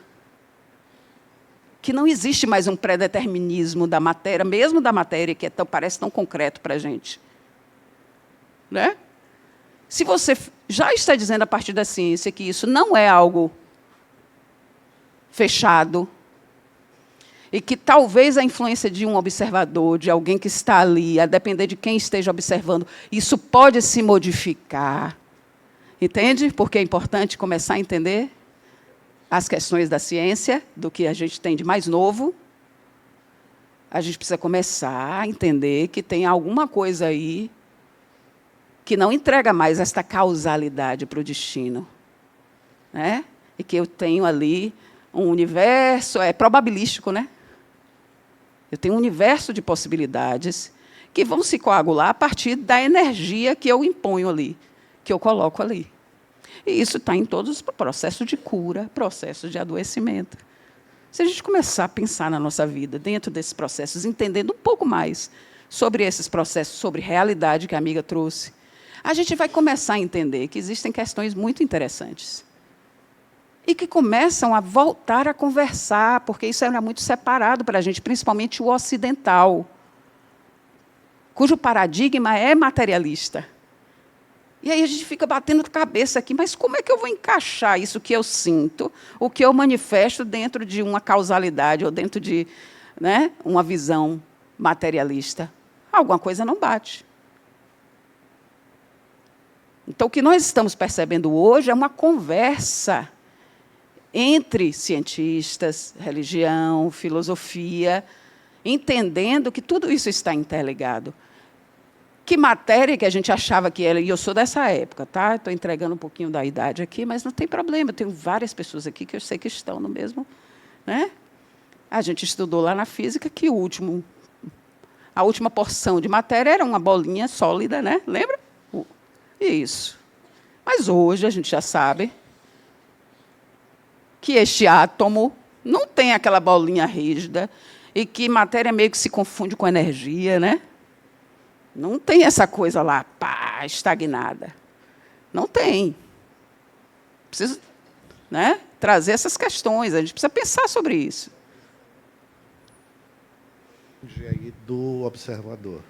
que não existe mais um pré-determinismo da matéria, mesmo da matéria, que parece tão concreto para a gente. Né? Se você já está dizendo, a partir da ciência, que isso não é algo fechado, e que talvez a influência de um observador, de alguém que está ali, a depender de quem esteja observando, isso pode se modificar. Entende? Porque é importante começar a entender as questões da ciência, do que a gente tem de mais novo. a gente precisa começar a entender que tem alguma coisa aí que não entrega mais esta causalidade para o destino, né? E que eu tenho ali um universo, é probabilístico, né? Eu tenho um universo de possibilidades que vão se coagular a partir da energia que eu imponho ali, que eu coloco ali. E isso está em todos os processos de cura, processos de adoecimento. Se a gente começar a pensar na nossa vida dentro desses processos, entendendo um pouco mais sobre esses processos, sobre realidade que a amiga trouxe, a gente vai começar a entender que existem questões muito interessantes. E que começam a voltar a conversar, porque isso era muito separado para a gente, principalmente o ocidental, cujo paradigma é materialista. E aí a gente fica batendo a cabeça aqui, mas como é que eu vou encaixar isso que eu sinto, o que eu manifesto dentro de uma causalidade ou dentro de, né, uma visão materialista? Alguma coisa não bate. Então, o que nós estamos percebendo hoje é uma conversa entre cientistas, religião, filosofia, entendendo que tudo isso está interligado. Que matéria que a gente achava que era, e eu sou dessa época, tá? Estou entregando um pouquinho da idade aqui, mas não tem problema, eu tenho várias pessoas aqui que eu sei que estão no mesmo, né? A gente estudou lá na física que a última porção de matéria era uma bolinha sólida, né? Lembra? Isso. Mas hoje a gente já sabe que este átomo não tem aquela bolinha rígida e que matéria meio que se confunde com energia, né? Não tem essa coisa lá, pá, estagnada. Não tem. Precisa, né, trazer essas questões, a gente precisa pensar sobre isso. Aí do observador.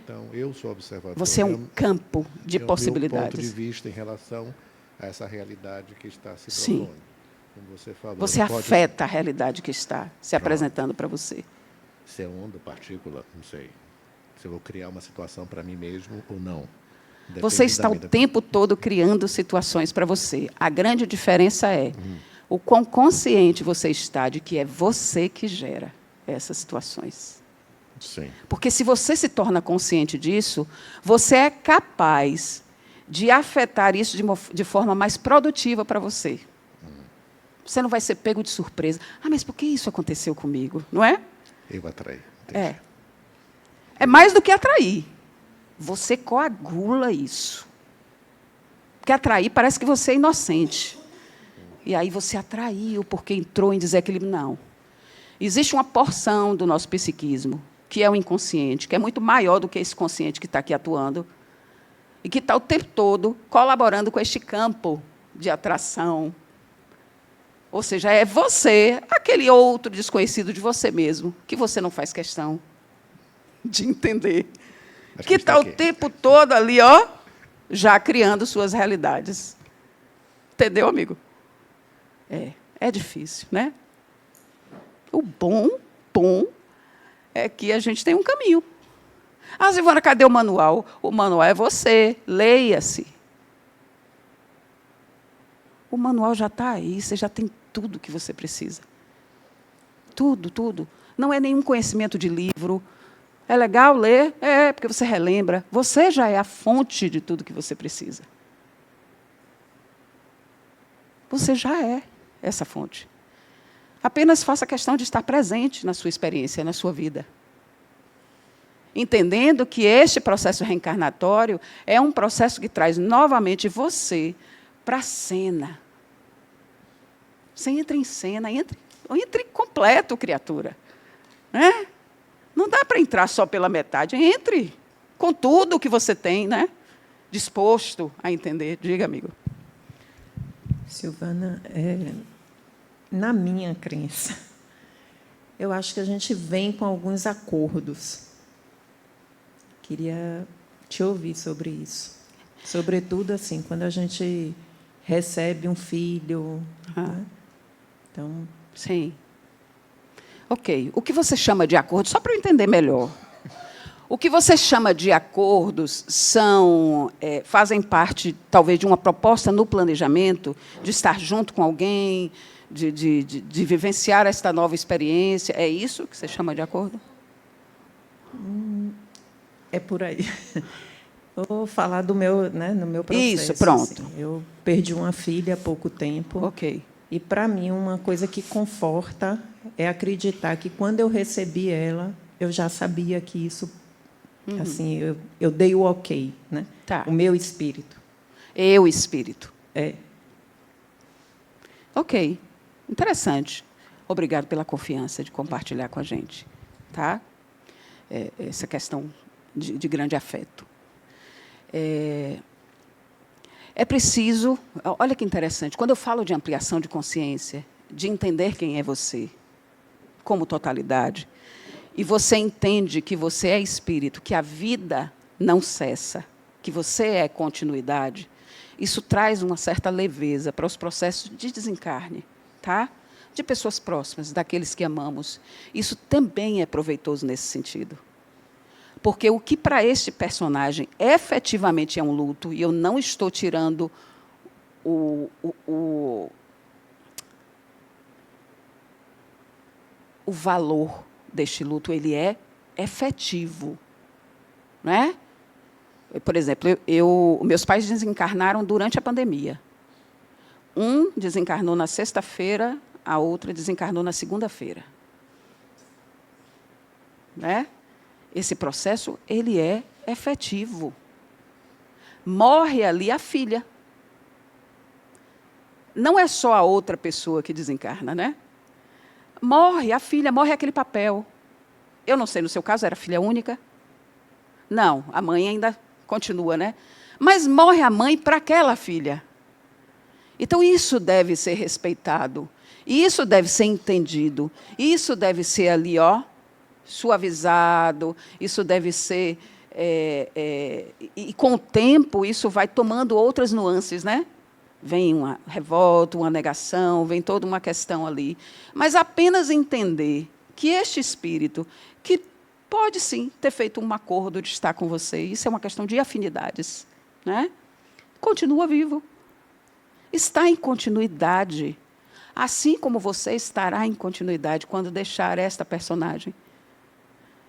Então, eu sou observador. Você é um campo de possibilidades. Meu ponto de vista em relação a essa realidade que está se Sim. propondo. Como você falou. Você afeta a realidade que está se apresentando para você. Se é onda, partícula, não sei. Se eu vou criar uma situação para mim mesmo ou não. Você está o tempo todo criando situações para você. A grande diferença é o quão consciente você está de que é você que gera essas situações. Sim. Porque se você se torna consciente disso, você é capaz de afetar isso de forma mais produtiva para você. Você não vai ser pego de surpresa. Ah, mas por que isso aconteceu comigo? Não é? Eu atraí. É. É mais do que atrair. Você coagula isso. Porque atrair parece que você é inocente. E aí você atraiu porque entrou em desequilíbrio. Não. Existe uma porção do nosso psiquismo, que é o inconsciente, que é muito maior do que esse consciente que está aqui atuando, e que está o tempo todo colaborando com este campo de atração. Ou seja, é você, aquele outro desconhecido de você mesmo, que você não faz questão de entender. Que está o tempo todo ali, ó, já criando suas realidades. Entendeu, amigo? É difícil, né? O bom é que a gente tem um caminho. Ah, Silvana, cadê o manual? O manual é você, leia-se. O manual já está aí, você já tem tudo que você precisa. Tudo, tudo. Não é nenhum conhecimento de livro. É legal ler? É, porque você relembra. Você já é a fonte de tudo que você precisa. Você já é essa fonte. Apenas faça questão de estar presente na sua experiência, na sua vida. Entendendo que este processo reencarnatório é um processo que traz novamente você para a cena. Você entra em cena, entre completo, criatura. Né? Não dá para entrar só pela metade. Entre com tudo o que você tem, né? Disposto a entender. Diga, amigo. Silvana, na minha crença, eu acho que a gente vem com alguns acordos. Queria te ouvir sobre isso. Sobretudo, assim, quando a gente recebe um filho. Né? Então, sim. Ok. O que você chama de acordo, só para eu entender melhor. O que você chama de acordos fazem parte, talvez, de uma proposta no planejamento, de estar junto com alguém, de vivenciar esta nova experiência. É isso que você chama de acordo? É por aí. Vou falar do meu, né, no meu processo. Isso, pronto. Assim. Eu perdi uma filha há pouco tempo. Ok. E, para mim, uma coisa que conforta é acreditar que, quando eu recebi ela, eu já sabia que isso... Assim, eu dei o ok, né? Tá. O meu espírito. Eu, espírito. É. Ok. Interessante. Obrigado pela confiança de compartilhar com a gente. Tá? Essa questão de grande afeto. É preciso... Olha que interessante. Quando eu falo de ampliação de consciência, de entender quem é você, como totalidade, e você entende que você é espírito, que a vida não cessa, que você é continuidade, isso traz uma certa leveza para os processos de desencarne, tá? De pessoas próximas, daqueles que amamos. Isso também é proveitoso nesse sentido. Porque o que para este personagem efetivamente é um luto, e eu não estou tirando o valor deste luto, ele é efetivo. Não é? Por exemplo, meus pais desencarnaram durante a pandemia. Um desencarnou na sexta-feira, a outra desencarnou na segunda-feira. Né? Esse processo, ele é efetivo. Morre ali a filha. Não é só a outra pessoa que desencarna, né? Morre a filha, morre aquele papel. Eu não sei, no seu caso, era filha única? Não, a mãe ainda continua, né? Mas morre a mãe para aquela filha. Então, isso deve ser respeitado. E isso deve ser entendido. E isso deve ser ali, suavizado. Isso deve ser... e, com o tempo, isso vai tomando outras nuances, né? Vem uma revolta, uma negação, vem toda uma questão ali. Mas apenas entender que este espírito, que pode, sim, ter feito um acordo de estar com você, isso é uma questão de afinidades, né? Continua vivo. Está em continuidade. Assim como você estará em continuidade quando deixar esta personagem.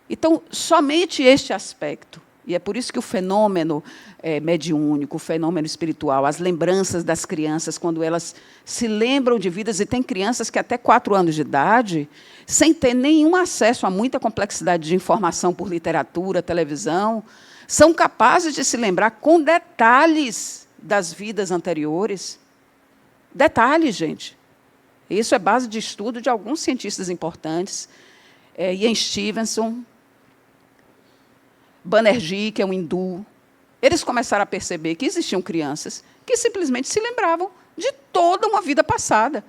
Então, somente este aspecto, e é por isso que o fenômeno mediúnico, o fenômeno espiritual, as lembranças das crianças, quando elas se lembram de vidas, e tem crianças que até 4 anos de idade, sem ter nenhum acesso a muita complexidade de informação por literatura, televisão, são capazes de se lembrar com detalhes das vidas anteriores. Detalhes, gente. Isso é base de estudo de alguns cientistas importantes. Ian Stevenson, Banerjee, que é um hindu, eles começaram a perceber que existiam crianças que simplesmente se lembravam de toda uma vida passada.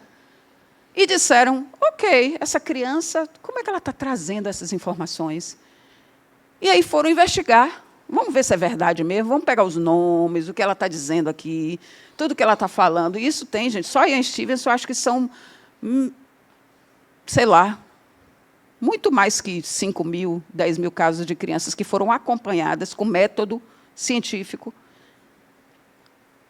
E disseram, ok, essa criança, como é que ela está trazendo essas informações? E aí foram investigar. Vamos ver se é verdade mesmo, vamos pegar os nomes, o que ela está dizendo aqui, tudo que ela está falando. E isso tem, gente, só Ian Stevenson, eu acho que são, sei lá, muito mais que 5.000, 10.000 casos de crianças que foram acompanhadas com método científico,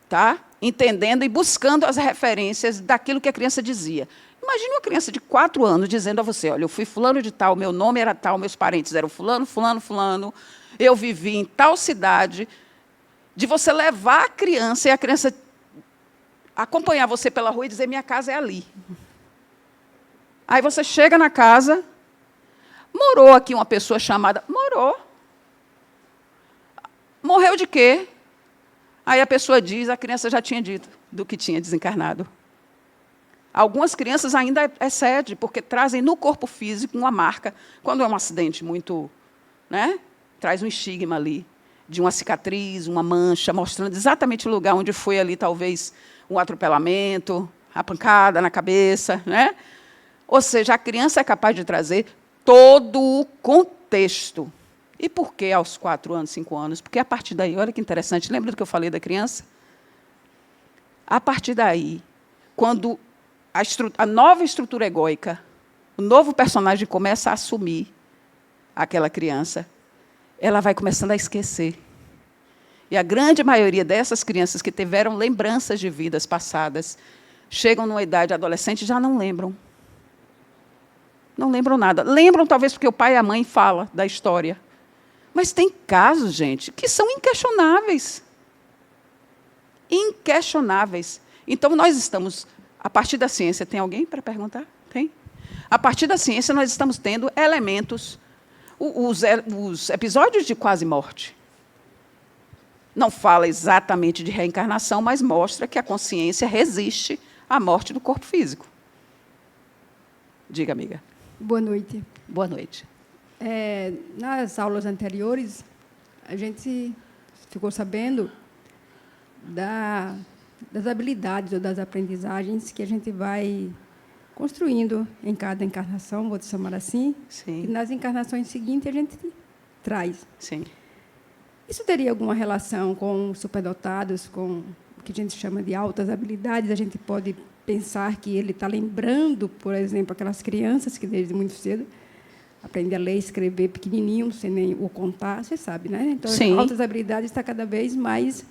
tá? Entendendo e buscando as referências daquilo que a criança dizia. Imagine uma criança de 4 anos dizendo a você, olha, eu fui fulano de tal, meu nome era tal, meus parentes eram fulano, fulano, fulano, eu vivi em tal cidade, de você levar a criança e a criança acompanhar você pela rua e dizer, minha casa é ali. Aí você chega na casa... Morou aqui uma pessoa chamada... Morou. Morreu de quê? Aí a pessoa diz, a criança já tinha dito do que tinha desencarnado. Algumas crianças ainda excedem, porque trazem no corpo físico uma marca. Quando é um acidente muito... né, traz um estigma ali, de uma cicatriz, uma mancha, mostrando exatamente o lugar onde foi ali, talvez, um atropelamento, a pancada na cabeça. Né? Ou seja, a criança é capaz de trazer todo o contexto. E por que aos 4 anos, 5 anos? Porque a partir daí, olha que interessante, lembra do que eu falei da criança? A partir daí, quando a nova estrutura egóica, o novo personagem começa a assumir aquela criança, ela vai começando a esquecer. E a grande maioria dessas crianças que tiveram lembranças de vidas passadas, chegam numa idade adolescente e já não lembram. Não lembram nada. Lembram, talvez, porque o pai e a mãe falam da história. Mas tem casos, gente, que são inquestionáveis. Inquestionáveis. Então, nós estamos, a partir da ciência, tem alguém para perguntar? Tem? A partir da ciência, nós estamos tendo elementos, os episódios de quase morte. Não fala exatamente de reencarnação, mas mostra que a consciência resiste à morte do corpo físico. Diga, amiga. Boa noite. Boa noite. Nas aulas anteriores, a gente ficou sabendo das habilidades ou das aprendizagens que a gente vai construindo em cada encarnação, vou chamar assim, Sim. e nas encarnações seguintes a gente traz. Sim. Isso teria alguma relação com superdotados, com o que a gente chama de altas habilidades? A gente pode pensar que ele está lembrando, por exemplo, aquelas crianças que desde muito cedo aprendem a ler e escrever pequenininho, sem nem o contar, você sabe, né? Então, Sim. as altas habilidades está cada vez mais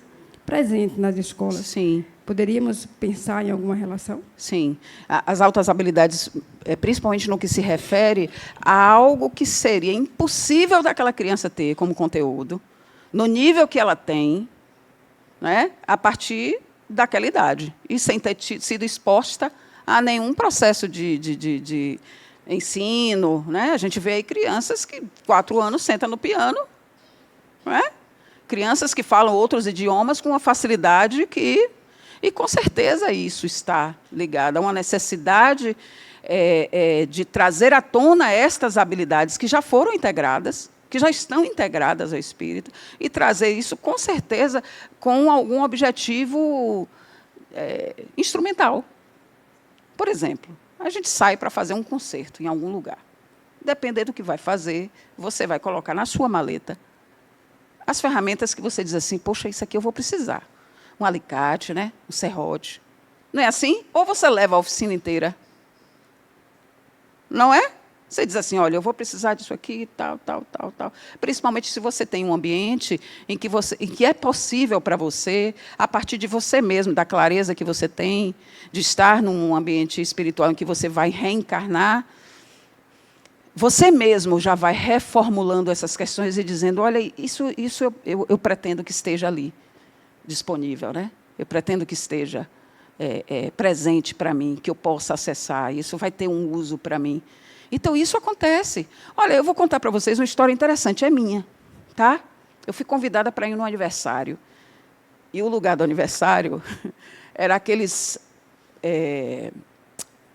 presente nas escolas. Sim. Poderíamos pensar em alguma relação? Sim. As altas habilidades, principalmente no que se refere a algo que seria impossível daquela criança ter como conteúdo, no nível que ela tem, né, a partir daquela idade, e sem ter sido exposta a nenhum processo de ensino. Né? A gente vê aí crianças que, 4 anos, sentam no piano, não é? Crianças que falam outros idiomas com uma facilidade que... E, com certeza, isso está ligado a uma necessidade de trazer à tona estas habilidades que já foram integradas, que já estão integradas ao espírito, e trazer isso, com certeza, com algum objetivo instrumental. Por exemplo, a gente sai para fazer um concerto em algum lugar. Dependendo do que vai fazer, você vai colocar na sua maleta as ferramentas que você diz assim, poxa, isso aqui eu vou precisar. Um alicate, né? Um serrote. Não é assim? Ou você leva a oficina inteira. Não é? Você diz assim, olha, eu vou precisar disso aqui, tal. Principalmente se você tem um ambiente em que é possível para você, a partir de você mesmo, da clareza que você tem, de estar num ambiente espiritual em que você vai reencarnar, você mesmo já vai reformulando essas questões e dizendo, olha, isso eu pretendo que esteja ali, disponível, né? Eu pretendo que esteja presente para mim, que eu possa acessar, isso vai ter um uso para mim. Então, isso acontece. Olha, eu vou contar para vocês uma história interessante, é minha. Tá? Eu fui convidada para ir num aniversário. E o lugar do aniversário era aqueles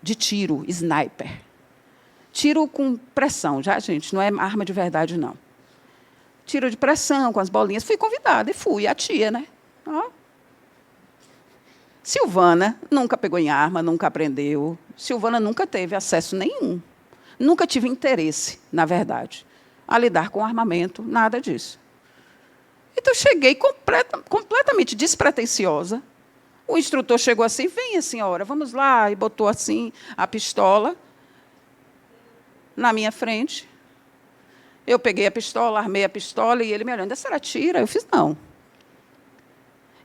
de tiro, sniper. Tiro com pressão, já, gente, não é arma de verdade, não. Tiro de pressão, com as bolinhas. Fui convidada e fui, a tia, né? Ó. Silvana nunca pegou em arma, nunca aprendeu. Silvana nunca teve acesso nenhum. Nunca tive interesse, na verdade, a lidar com armamento, nada disso. Então, cheguei completamente despretensiosa. O instrutor chegou assim, venha, senhora, vamos lá, e botou assim a pistola na minha frente. Eu peguei a pistola, armei a pistola, e ele me olhando, a senhora atira? Eu fiz, não.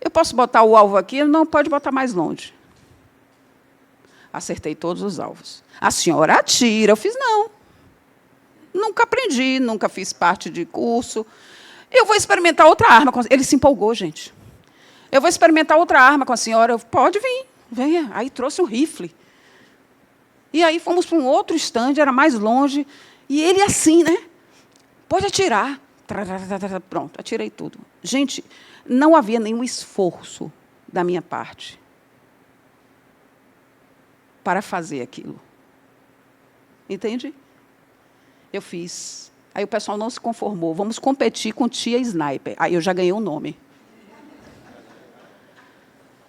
Eu posso botar o alvo aqui? Não, pode botar mais longe. Acertei todos os alvos. A senhora atira? Eu fiz, não. Nunca aprendi, nunca fiz parte de curso. Eu vou experimentar outra arma. Ele se empolgou, gente. Eu vou experimentar outra arma com a senhora. Eu, pode vir, venha. Aí trouxe um rifle. E aí fomos para um outro estande, era mais longe. E ele assim, né? Pode atirar. Pronto, atirei tudo. Gente, não havia nenhum esforço da minha parte para fazer aquilo. Entende? Eu fiz. Aí o pessoal não se conformou. Vamos competir com tia sniper. Aí eu já ganhei um nome.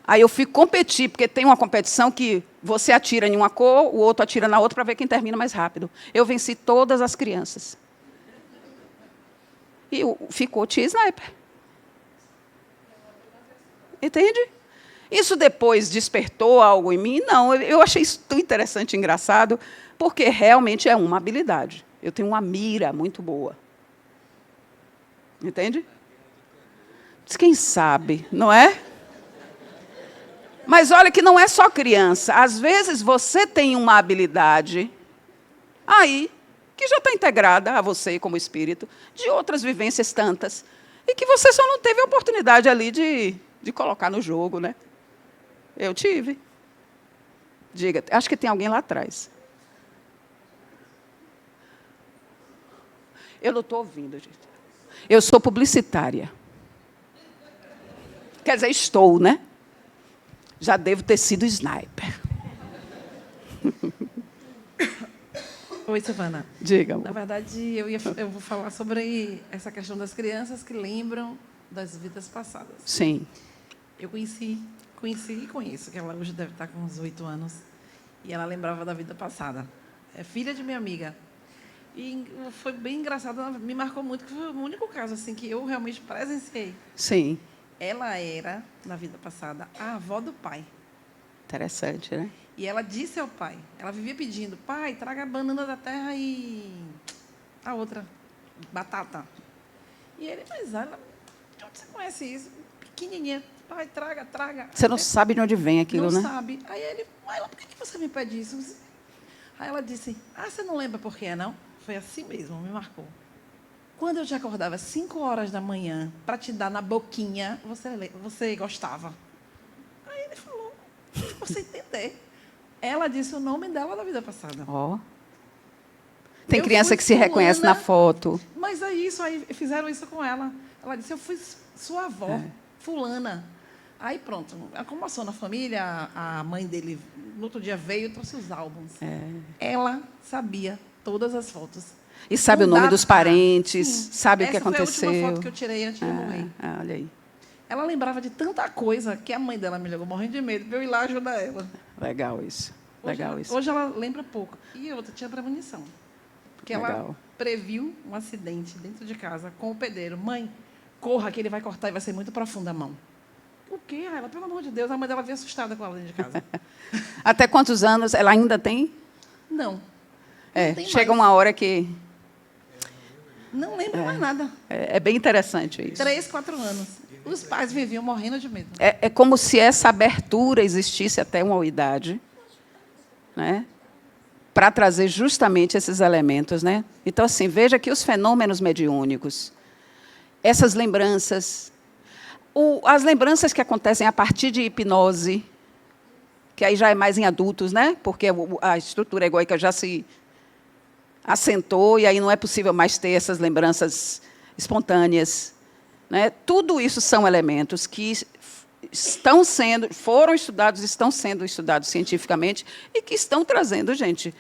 Aí eu fui competir, porque tem uma competição que você atira em uma cor, o outro atira na outra para ver quem termina mais rápido. Eu venci todas as crianças. E ficou tia sniper. Entende? Isso depois despertou algo em mim? Não, eu achei isso tão interessante e engraçado, porque realmente é uma habilidade. Eu tenho uma mira muito boa. Entende? Quem sabe, não é? Mas olha que não é só criança. Às vezes você tem uma habilidade aí que já está integrada a você como espírito, de outras vivências tantas, e que você só não teve a oportunidade ali de colocar no jogo, né? Eu tive. Diga, acho que tem alguém lá atrás. Eu não estou ouvindo, gente. Eu sou publicitária. Quer dizer, estou, né? Já devo ter sido sniper. Oi, Silvana. Diga. Na verdade, eu vou falar sobre essa questão das crianças que lembram das vidas passadas. Sim. Eu conheci e conheço, que ela hoje deve estar com uns 8 anos, e ela lembrava da vida passada. É filha de minha amiga. E foi bem engraçado, ela me marcou muito, que foi o único caso assim, que eu realmente presenciei. Sim. Ela era, na vida passada, a avó do pai. Interessante, né? E ela disse ao pai, ela vivia pedindo, pai, traga a banana da terra e a outra, batata. E ele, mas ela, de onde você conhece isso? Pequenininha, pai, traga. Você não sabe de onde vem aquilo, né? Não sabe. Aí ele, Maila, por que você me pede isso? Aí ela disse, você não lembra por quê, não? Foi assim mesmo, me marcou. Quando eu te acordava às 5 horas da manhã para te dar na boquinha, você gostava. Aí ele falou, para você entender. Ela disse o nome dela da vida passada. Ó. Tem criança que se reconhece na foto. Mas é isso, aí fizeram isso com ela. Ela disse, eu fui sua avó, fulana. Aí pronto, a comoção na família, a mãe dele, no outro dia veio e trouxe os álbuns. Ela sabia todas as fotos. E sabe o nome dos parentes, sabe o que Essa foi aconteceu. a última foto que eu tirei antes de morrer. Olha aí. Ela lembrava de tanta coisa que a mãe dela me ligou morrendo de medo para eu ir lá ajudar ela. Legal isso. Hoje ela lembra pouco. E outra, tinha premonição. Porque ela previu um acidente dentro de casa com o pedreiro. Mãe, corra que ele vai cortar e vai ser muito profunda a mão. O quê? Ela, pelo amor de Deus, a mãe dela veio assustada com ela dentro de casa. Até quantos anos ela ainda tem? Não. Chega uma hora que... Não lembra mais nada. É bem interessante isso. 3, 4 anos. Os pais viviam morrendo de medo. É como se essa abertura existisse até uma idade, né? Para trazer justamente esses elementos, né? Então, assim, veja que os fenômenos mediúnicos, essas lembranças, as lembranças que acontecem a partir de hipnose, que aí já é mais em adultos, né? Porque a estrutura egóica já se assentou e aí não é possível mais ter essas lembranças espontâneas, né? Tudo isso são elementos que foram estudados, estão sendo estudados cientificamente e que estão trazendo, gente,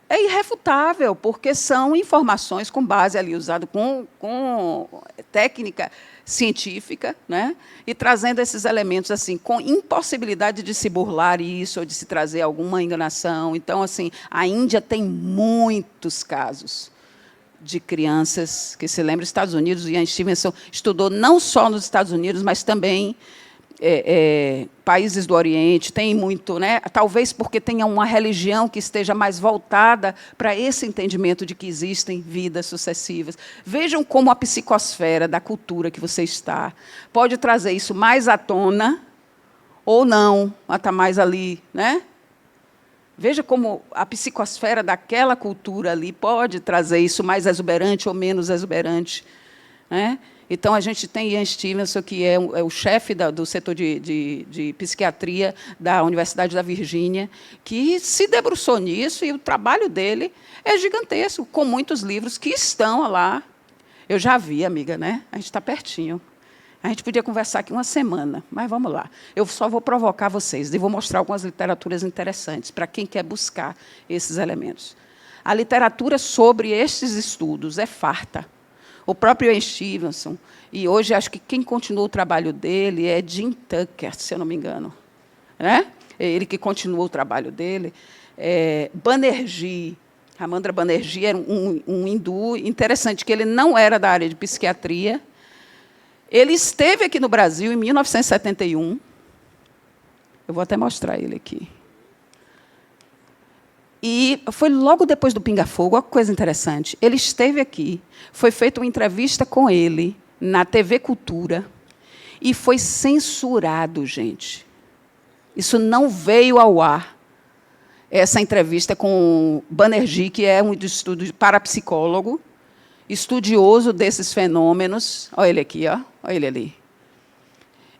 é irrefutável, porque são informações com base ali, usado com técnica científica, né? E trazendo esses elementos assim, com impossibilidade de se burlar isso, ou de se trazer alguma enganação. Então, assim, a Índia tem muitos casos de crianças que se lembram dos Estados Unidos. O Ian Stevenson estudou não só nos Estados Unidos, mas também países do Oriente. Tem muito, né? Talvez porque tenha uma religião que esteja mais voltada para esse entendimento de que existem vidas sucessivas. Vejam como a psicosfera da cultura que você está pode trazer isso mais à tona ou não, está mais ali, né? Veja como a psicosfera daquela cultura ali pode trazer isso mais exuberante ou menos exuberante, né? Então, a gente tem Ian Stevenson, que é o chefe do setor de psiquiatria da Universidade da Virgínia, que se debruçou nisso, e o trabalho dele é gigantesco, com muitos livros que estão lá. Eu já vi, amiga, né? A gente está pertinho. A gente podia conversar aqui uma semana, mas vamos lá. Eu só vou provocar vocês e vou mostrar algumas literaturas interessantes para quem quer buscar esses elementos. A literatura sobre estes estudos é farta. O próprio Ian Stevenson, e hoje acho que quem continua o trabalho dele é Jim Tucker, se eu não me engano. Né? Ele que continua o trabalho dele. Banerjee, Ramandra Banerjee era um hindu interessante, que ele não era da área de psiquiatria. Ele esteve aqui no Brasil em 1971. Eu vou até mostrar ele aqui. E foi logo depois do Pinga Fogo, olha que coisa interessante. Ele esteve aqui, foi feita uma entrevista com ele na TV Cultura e foi censurado, gente. Isso não veio ao ar. essa entrevista com Banerjee, que é um estudo parapsicólogo, estudioso desses fenômenos. Olha ele aqui, ó. Olha ele ali.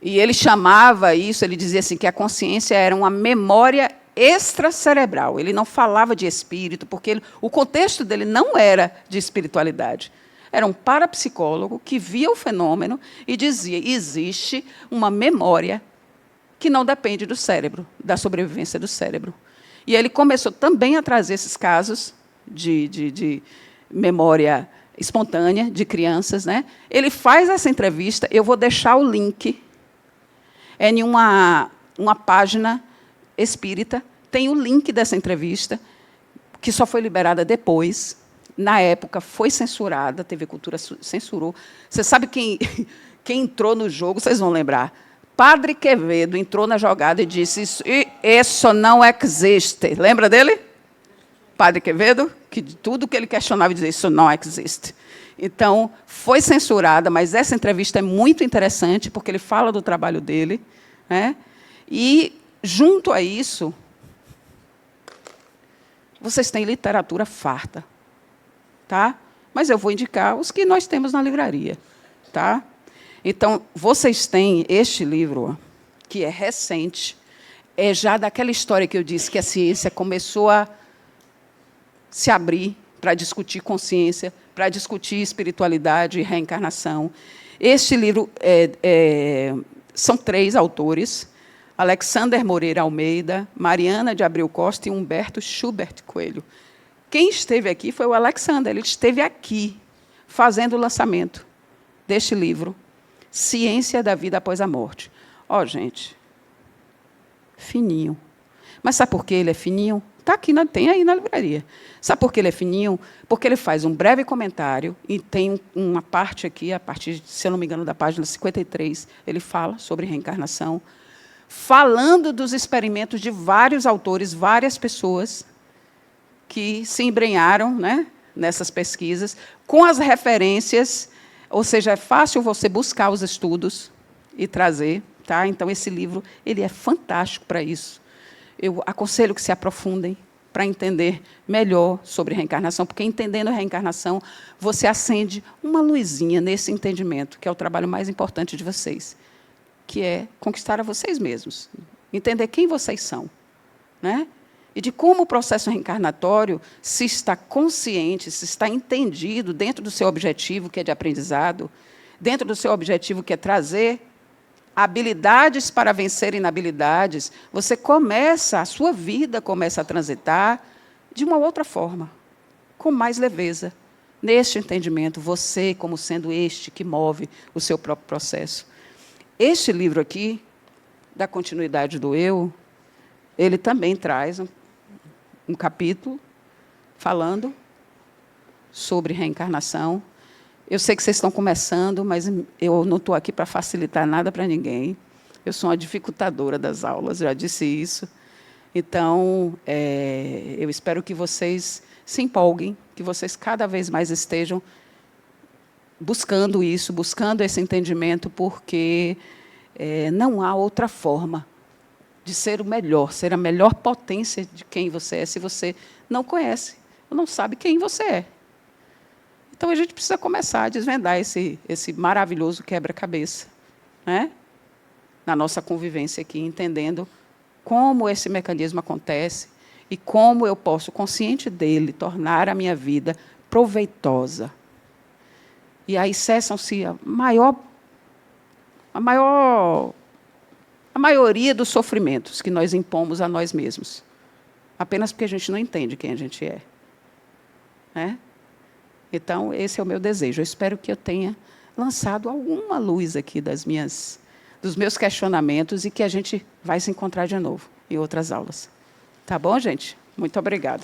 E ele chamava isso, ele dizia assim, que a consciência era uma memória extracerebral. Ele não falava de espírito, porque o contexto dele não era de espiritualidade. Era um parapsicólogo que via o fenômeno e dizia, existe uma memória que não depende do cérebro, da sobrevivência do cérebro. E ele começou também a trazer esses casos de memória espontânea de crianças, né? Ele faz essa entrevista, eu vou deixar o link, é em uma página espírita, tem o link dessa entrevista, que só foi liberada depois. Na época, foi censurada, a TV Cultura censurou. Você sabe quem entrou no jogo, vocês vão lembrar. Padre Quevedo entrou na jogada e disse, isso não existe. Lembra dele? Padre Quevedo, que tudo que ele questionava dizia, isso não existe. Então, foi censurada, mas essa entrevista é muito interessante, porque ele fala do trabalho dele, né? E, junto a isso, vocês têm literatura farta, tá? Mas eu vou indicar os que nós temos na livraria, tá? Então, vocês têm este livro, que é recente, é já daquela história que eu disse, que a ciência começou a se abrir para discutir consciência, para discutir espiritualidade e reencarnação. Este livro são 3 autores, Alexander Moreira Almeida, Mariana de Abreu Costa e Humberto Schubert Coelho. Quem esteve aqui foi o Alexander, ele esteve aqui, fazendo o lançamento deste livro, Ciência da Vida Após a Morte. Ó, gente, fininho. Mas sabe por que ele é fininho? Está aqui, tem aí na livraria. Sabe por que ele é fininho? Porque ele faz um breve comentário e tem uma parte aqui, a partir, se eu não me engano, da página 53, ele fala sobre reencarnação, falando dos experimentos de vários autores, várias pessoas que se embrenharam, né, nessas pesquisas, com as referências, ou seja, é fácil você buscar os estudos e trazer. Tá? Então, esse livro ele é fantástico para isso. Eu aconselho que se aprofundem para entender melhor sobre reencarnação, porque, entendendo a reencarnação, você acende uma luzinha nesse entendimento, que é o trabalho mais importante de vocês, que é conquistar a vocês mesmos, entender quem vocês são, né? E de como o processo reencarnatório, se está consciente, se está entendido dentro do seu objetivo, que é de aprendizado, dentro do seu objetivo, que é trazer habilidades para vencer inabilidades, você começa, a sua vida começa a transitar de uma outra forma, com mais leveza. Neste entendimento, você como sendo este que move o seu próprio processo. Este livro aqui, da continuidade do eu, ele também traz um capítulo falando sobre reencarnação. Eu sei que vocês estão começando, mas eu não estou aqui para facilitar nada para ninguém. Eu sou uma dificultadora das aulas, já disse isso. Então, eu espero que vocês se empolguem, que vocês cada vez mais estejam buscando isso, buscando esse entendimento, porque não há outra forma de ser o melhor, ser a melhor potência de quem você é, se você não conhece, ou não sabe quem você é. Então, a gente precisa começar a desvendar esse maravilhoso quebra-cabeça, né? Na nossa convivência aqui, entendendo como esse mecanismo acontece e como eu posso, consciente dele, tornar a minha vida proveitosa. E aí cessam-se a maioria dos sofrimentos que nós impomos a nós mesmos, apenas porque a gente não entende quem a gente é, né? Então, esse é o meu desejo. Eu espero que eu tenha lançado alguma luz aqui dos meus questionamentos e que a gente vai se encontrar de novo em outras aulas. Tá bom, gente? Muito obrigada.